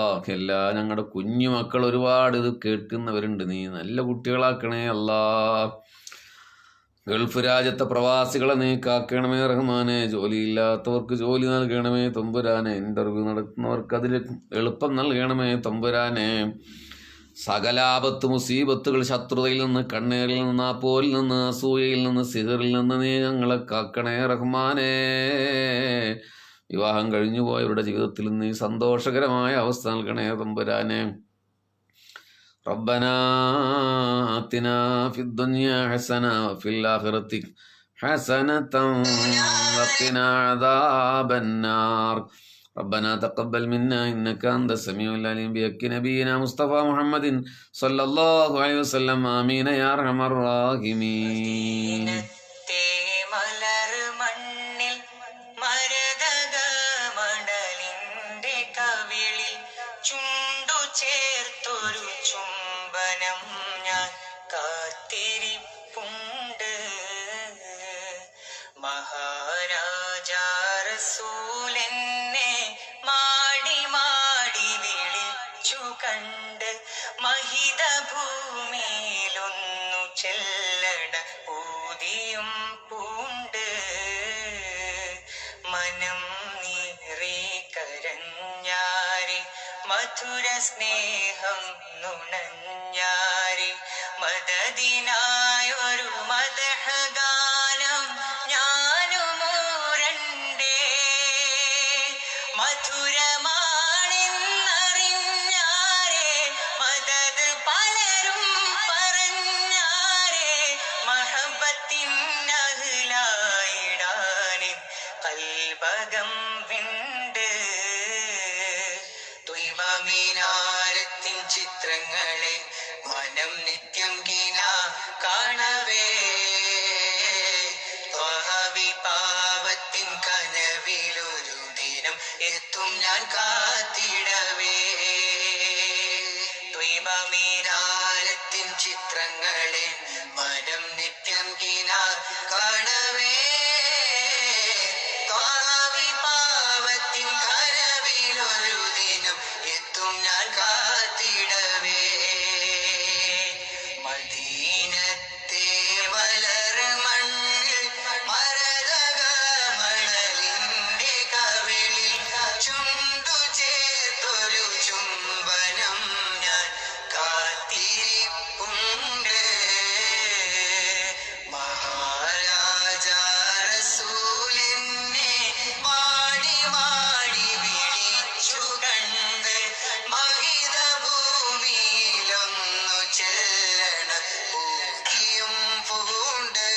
ഞങ്ങളുടെ കുഞ്ഞുമക്കൾ ഒരുപാട് ഇത് കേൾക്കുന്നവരുണ്ട്, നീ നല്ല കുട്ടികളാക്കണേ അല്ലാ. ഗൾഫ് രാജ്യത്തെ പ്രവാസികളെ നീ കാക്കണമേ റഹ്മാനെ. ജോലിയില്ലാത്തവർക്ക് ജോലി നൽകണമേ തമ്പുരാനെ. ഇന്റർവ്യൂ നടത്തുന്നവർക്ക് അതിൽ എളുപ്പം നൽകണമേ തമ്പുരാനെ. സകലാപത്ത് മുസീബത്തുകൾ, ശത്രുതയിൽ നിന്ന്, കണ്ണീരിൽ നിന്ന്, ആപ്പോലിൽ നിന്ന്, അസൂയയിൽ നിന്ന്, സിഹറിൽ നിന്ന് നീ ഞങ്ങളെ കാക്കണേ റഹ്മാനെ. വിവാഹം കഴിഞ്ഞു പോയവരുടെ ജീവിതത്തിൽ നീ സന്തോഷകരമായ അവസ്ഥ നൽകണേ തമ്പുരാനെ. റബ്ബനാ ആതിനാ ഫിദ്ദുനിയാ ഹസന വഫിൽ ആഖിറതി ഹസനതൻ വഖിനാ അദാബന്നാർ. ربنا تقبل منا إنك أنت السميع العليم بحق نبينا مصطفى محمد صلى الله عليه وسلم آمين يا أرحم الراحمين. മഹാരാജാ റസൂലെന്നെ മാടി മാടി വിളിച്ചു കണ്ട് മഹിത ഭൂമിയിലൊന്നു ചെല്ലട ഊതിയും പൂണ്ട് മനം നീറി കരഞ്ഞാരി മധുര സ്നേഹം നുണഞ്ഞാരി മദദിനായൊരു മദഹഗാനം ഞാനുമൂരണ്ടേ മധുരമാണെന്നറിഞ്ഞാരേ മദദ് പലരും പറഞ്ഞാരേ മഹബത്തിൻ അഹ്ലായിടാനിൻ കൽബകം വിണ്ട് തുൽമീനാരത്തിൻ ചിത്രങ്ങളെ മനം നിത്യം കിന കാണവേ പാവത്തിൻ കനവിലൊരു ദിനം എത്തും ഞാൻ കാത്തി ദീപമീനാരത്തിൻ ചിത്രങ്ങളെ മനം നിത്യം കിനാ കാണവേ പാവത്തിൻ കരവിലൊരു ദിനം എത്തും ഞാൻ കാത്തിടവേ മദീനത്തെ മലർ മണ്ണിൽ മരതക മണലിന്റെ കവിളിൽ ചുണ്ടു ചേർത്തൊരു ചുംബനം ഞാൻ കാത്തിരിപ്പുണ്ട് മഹാരാജാ റസൂലിനെ മാടി മാടി വിളിച്ചു കണ്ട് മഹിത ഭൂമിയിലൊന്നു ചെല്ലണ പൂക്കിയും പൂണ്ട്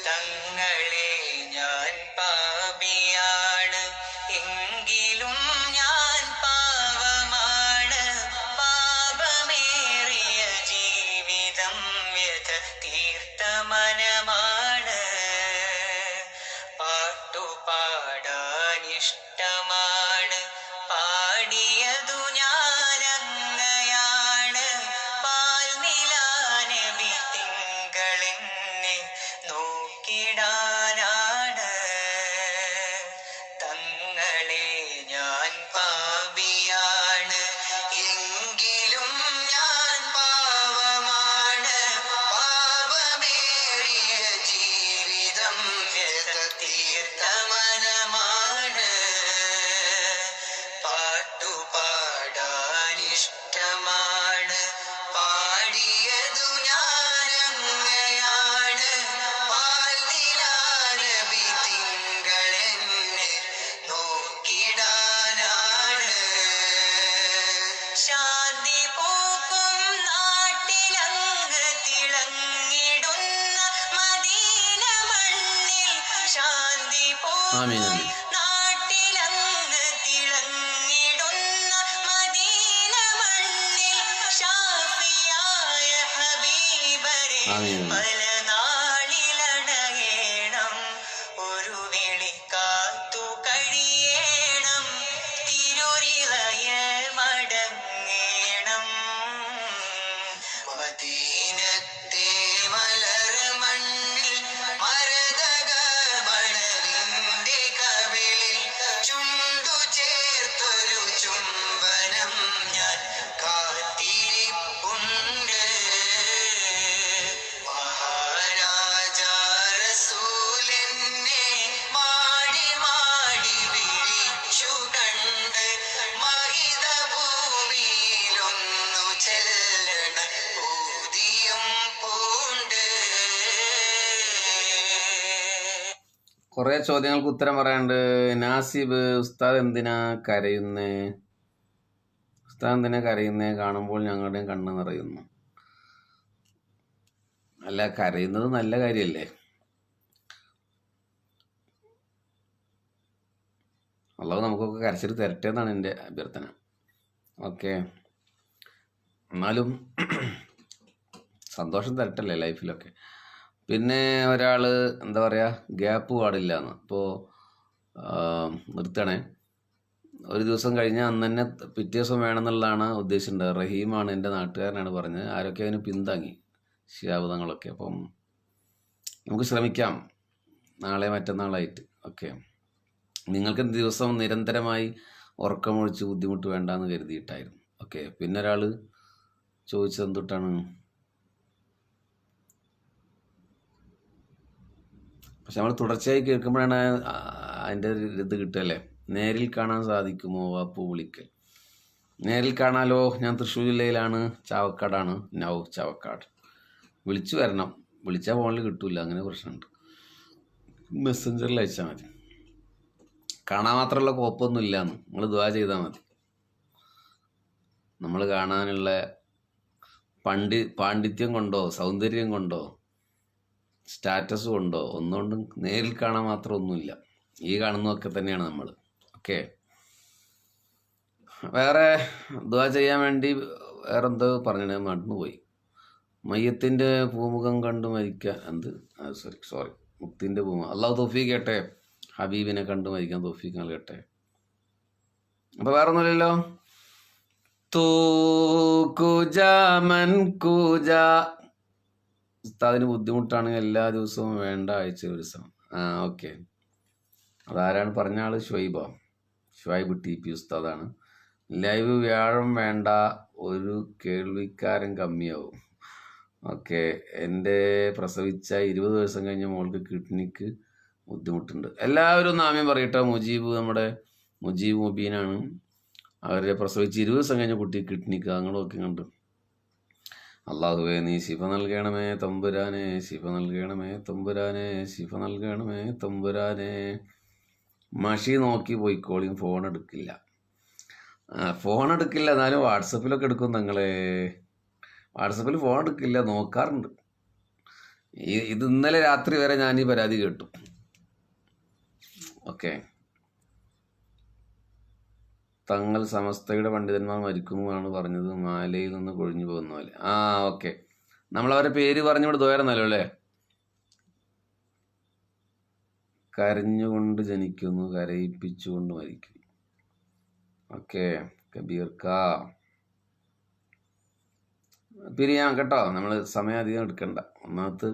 തങ്ങളെ ഞാൻ പാപിയാണ് എങ്കിലും ഞാൻ പാവമാണ് പാപമേറിയ ജീവിതം വ്യഥ തീർത്ത മനമാണ് പാട്ടുപാടാനിഷ്ടമാണ് പാടിയതു ഞാനങ്ങയാണ് പാൽനിലാനബി തിങ്കളെന്നെ നോക്കിടാനാണ് തങ്ങളെ ഞാൻ പാപിയാണ് എങ്കിലും ഞാൻ പാവമാണ് പാപമേറിയ ജീവിതം വ്യഥ തീർത്ത മനമാണ് പാട്ടുപാടാനിഷ്ടമാണ് പാടിയതു ഞാനങ്ങയാണ് പാൽനിലാനബി തിങ്കളെന്നെ നോക്കിടാനാണ് ശാന്തി പൂക്കും നാട്ടിലങ്ങ് തിളങ്ങിടുന്ന മദീന മണ്ണിൽ ശാന്തി ആമീൻ, പൂക്കും ആമീൻ. നാട്ടിലങ്ങ് തിളങ്ങിടുന്ന മദീന മണ്ണിൽ ഷാഫിയായ ഹബീബരെ ആമീൻ. പല നാളിലണയേണം ഒരു വിളി കാത്തു കഴിയേണം തിരുരിളയ മടങ്ങേണം മദീനത്തെ മലർ മണ്ണിൽ മരതക മണലിന്റെ കവിളിൽ ചുണ്ടു ചേർത്തൊരു ചുംബനം ഞാൻ കാത്തിരിപ്പുണ്ട് മഹാരാജാ റസൂലിനെ മാടി മാടി വിളിച്ചു കണ്ട് മഹിത ഭൂമിയിലൊന്നു ചെല്ലണ ഊതിയും പൂണ്ട് കുറേ ചോദ്യങ്ങൾക്ക് ഉത്തരം പറയാണ്ട്. നാസിബ്, ഉസ്താദ് എന്തിനാ കരയുന്നേ? ഉസ്താദ് എന്തിനാ കരയുന്നേ? കാണുമ്പോൾ ഞങ്ങളുടെയും കണ്ണ് നിറയുന്നു. അല്ല, കരയുന്നത് നല്ല കാര്യമല്ലേ? അള്ളാഹു നമുക്കൊക്കെ കരച്ചിട്ട് തരട്ടെ എന്നാണ് എൻ്റെ അഭ്യർത്ഥന. ഓക്കെ, എന്നാലും സന്തോഷം തരട്ടല്ലേ ലൈഫിലൊക്കെ. പിന്നെ ഒരാൾ എന്താ പറയുക, ഗ്യാപ്പ് പാടില്ല എന്ന്. ഇപ്പോൾ നിർത്തണേ, ഒരു ദിവസം കഴിഞ്ഞാൽ അന്ന് തന്നെ പിറ്റേ ദിവസം വേണമെന്നുള്ളതാണ് ഉദ്ദേശിച്ചിട്ടുണ്ട്. റഹീമാണ്, എൻ്റെ നാട്ടുകാരനാണ് പറഞ്ഞത്. ആരൊക്കെ അതിന് പിന്താങ്ങി, ശിഹാബുദങ്ങളൊക്കെ. അപ്പം നമുക്ക് ശ്രമിക്കാം, നാളെ മറ്റന്നാളായിട്ട്. ഓക്കെ, നിങ്ങൾക്ക് ദിവസം നിരന്തരമായി ഉറക്കമൊഴിച്ച് ബുദ്ധിമുട്ട് വേണ്ടാന്ന് കരുതിയിട്ടായിരുന്നു. ഓക്കെ, പിന്നെ ഒരാൾ ചോദിച്ചത് എന്തൊട്ടാണ്, പക്ഷെ നമ്മൾ തുടർച്ചയായി കേൾക്കുമ്പോഴാണ് അതിൻ്റെ ഇത് കിട്ടുകയല്ലേ. നേരിൽ കാണാൻ സാധിക്കുമോ വാപ്പു വിളിക്കൽ? നേരിൽ കാണാലോ. ഞാൻ തൃശ്ശൂർ ജില്ലയിലാണ്, ചാവക്കാടാണ്. നൗ ചാവക്കാട്. വിളിച്ചു വരണം, വിളിച്ചാൽ ഫോണിൽ കിട്ടൂല, അങ്ങനെ പ്രശ്നമുണ്ട്. മെസ്സഞ്ചറിൽ അയച്ചാൽ മതി. കാണാൻ മാത്രമുള്ള കുഴപ്പമൊന്നും ഇല്ലയെന്ന് നിങ്ങൾ ദുആ ചെയ്താൽ മതി. നമ്മൾ കാണാനുള്ള പാണ്ഡിത്യം കൊണ്ടോ സൗന്ദര്യം കൊണ്ടോ സ്റ്റാറ്റസ് കൊണ്ടോ ഒന്നുകൊണ്ടും നേരിൽ കാണാൻ മാത്രം ഒന്നുമില്ല. ഈ കാണുന്നതൊക്കെ തന്നെയാണ് നമ്മൾ. ഓക്കെ, വേറെ ദുആ ചെയ്യാൻ വേണ്ടി വേറെ എന്തോ പറഞ്ഞേ, മറന്നുപോയി. മയ്യത്തിൻ്റെ പൂമുഖം കണ്ടു മരിക്കാൻ, എന്ത് സോറി മുത്തിൻ്റെ പൂമുഖം. അള്ളാഹു തൗഫീഖ് കേട്ടെ, ഹബീബിനെ കണ്ടു മരിക്കാൻ തൗഫീഖ് നൽകട്ടെ. അപ്പോൾ വേറെ ഒന്നുമില്ലല്ലോ. തൂക്കുജ മൻകൂജ. ഉസ്താദിന് ബുദ്ധിമുട്ടാണെങ്കിൽ എല്ലാ ദിവസവും വേണ്ട, ആഴ്ച ഒരു ദിവസം. ഓക്കെ. അതാരാണ് പറഞ്ഞ ആള്? ഷുഐബ് TP ഉസ്താദാണ്. ലൈവ് വ്യാഴം വേണ്ട, ഒരു കേൾവിക്കാരൻ കമ്മിയാവും. ഓക്കെ. എൻ്റെ പ്രസവിച്ച 20 ദിവസം കഴിഞ്ഞ മോൾക്ക് കിഡ്നിക്ക് ബുദ്ധിമുട്ടുണ്ട്. എല്ലാവരും ഒന്ന് ആമീൻ പറയട്ടെ. നമ്മുടെ മുജീബ് മുബീനാണ്. അവരെ പ്രസവിച്ച് 20 ദിവസം കഴിഞ്ഞ കുട്ടി കിഡ്നിക്ക് അങ്ങോട്ടൊക്കെ കണ്ട്. അള്ളാഹുവേ നീ ശിഫ നൽകണമേ തമ്പുരാനെ, ശിഫ നൽകണമേ തമ്പുരാനെ, ശിഫ നൽകണമേ തമ്പുരാനെ. മഷി നോക്കി പോയിക്കോളിയും. ഫോൺ എടുക്കില്ല, എന്നാലും വാട്സപ്പിലൊക്കെ എടുക്കും. നിങ്ങളെ വാട്സപ്പിൽ ഫോൺ എടുക്കില്ല, നോക്കാറുണ്ട്. ഇത് ഇന്നലെ രാത്രി വരെ ഞാൻ ഈ പരാതി കേട്ടു. ഓക്കെ. തങ്ങൾ സമസ്തയുടെ പണ്ഡിതന്മാർ മരിക്കുന്നുവെന്നാണ് പറഞ്ഞത്, മാലയിൽ നിന്ന് കൊഴിഞ്ഞു പോകുന്ന പോലെ. ഓക്കെ. നമ്മളവരെ പേര് പറഞ്ഞിവിടെ ദോയറുന്നല്ലോ അല്ലേ. കരഞ്ഞുകൊണ്ട് ജനിക്കുന്നു, കരയിപ്പിച്ചുകൊണ്ട് മരിക്കുന്നു. ഓക്കെ. കബീർക്ക പിരിയാം കേട്ടോ. നമ്മൾ സമയം അധികം എടുക്കണ്ട. ഒന്നാമത്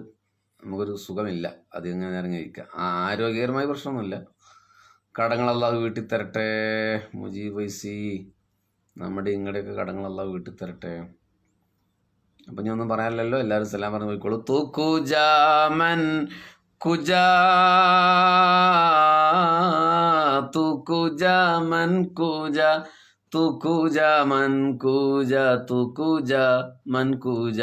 നമുക്കൊരു സുഖമില്ല, അധികം നേരം കഴിക്കാം. ആരോഗ്യകരമായ പ്രശ്നമൊന്നുമില്ല. കടങ്ങളെല്ലാം വീട്ടിൽ തരട്ടെ. മുജീബ് വൈസി, നമ്മുടെ ഇങ്ങടെയൊക്കെ കടങ്ങളെല്ലാം വീട്ടിൽ തരട്ടെ. അപ്പം ഞാൻ ഒന്നും പറയാനില്ലല്ലോ. എല്ലാവരും സലാം പറഞ്ഞു പോയിക്കോളൂ. തൂക്കുജാമൻ കുജാ, തൂക്കുജാമൻ കുജ, തൂക്കുജാമൻ കുജ, തൂക്കുജാമൻ കുജ,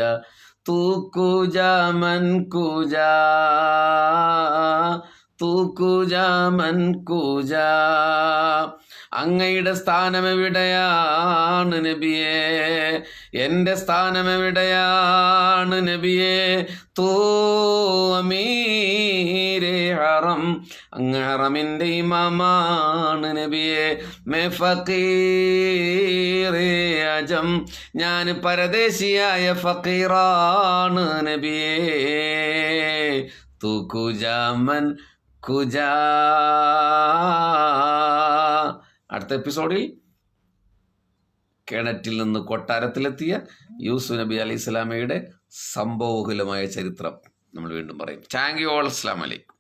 തൂക്കുജാമൻ കുജ, തൂക്കുജാമൻ കുജ. അങ്ങയുടെ സ്ഥാനം എവിടെയാണ് നബിയേ? എൻ്റെ സ്ഥാനം എവിടെയാണ് നബിയേ? തൂ അമീരെ ഹറം, അങ്ങ് ഹറമിൻ്റെ ഇമാമാണ് നബിയേ. മേ ഫഖീറെ അജം, ഞാൻ പരദേശിയായ ഫഖീറാണ് നബിയേ. തൂക്കുജാമൻ കുജ. അടുത്ത എപ്പിസോഡിൽ കിണറ്റിൽ നിന്ന് കൊട്ടാരത്തിലെത്തിയ യൂസുഫ് നബി അലൈഹി സ്വലാമയുടെ സംഭവബഹുലമായ ചരിത്രം നമ്മൾ വീണ്ടും പറയും. Thank you all. അസ്സലാമു അലൈക്കും.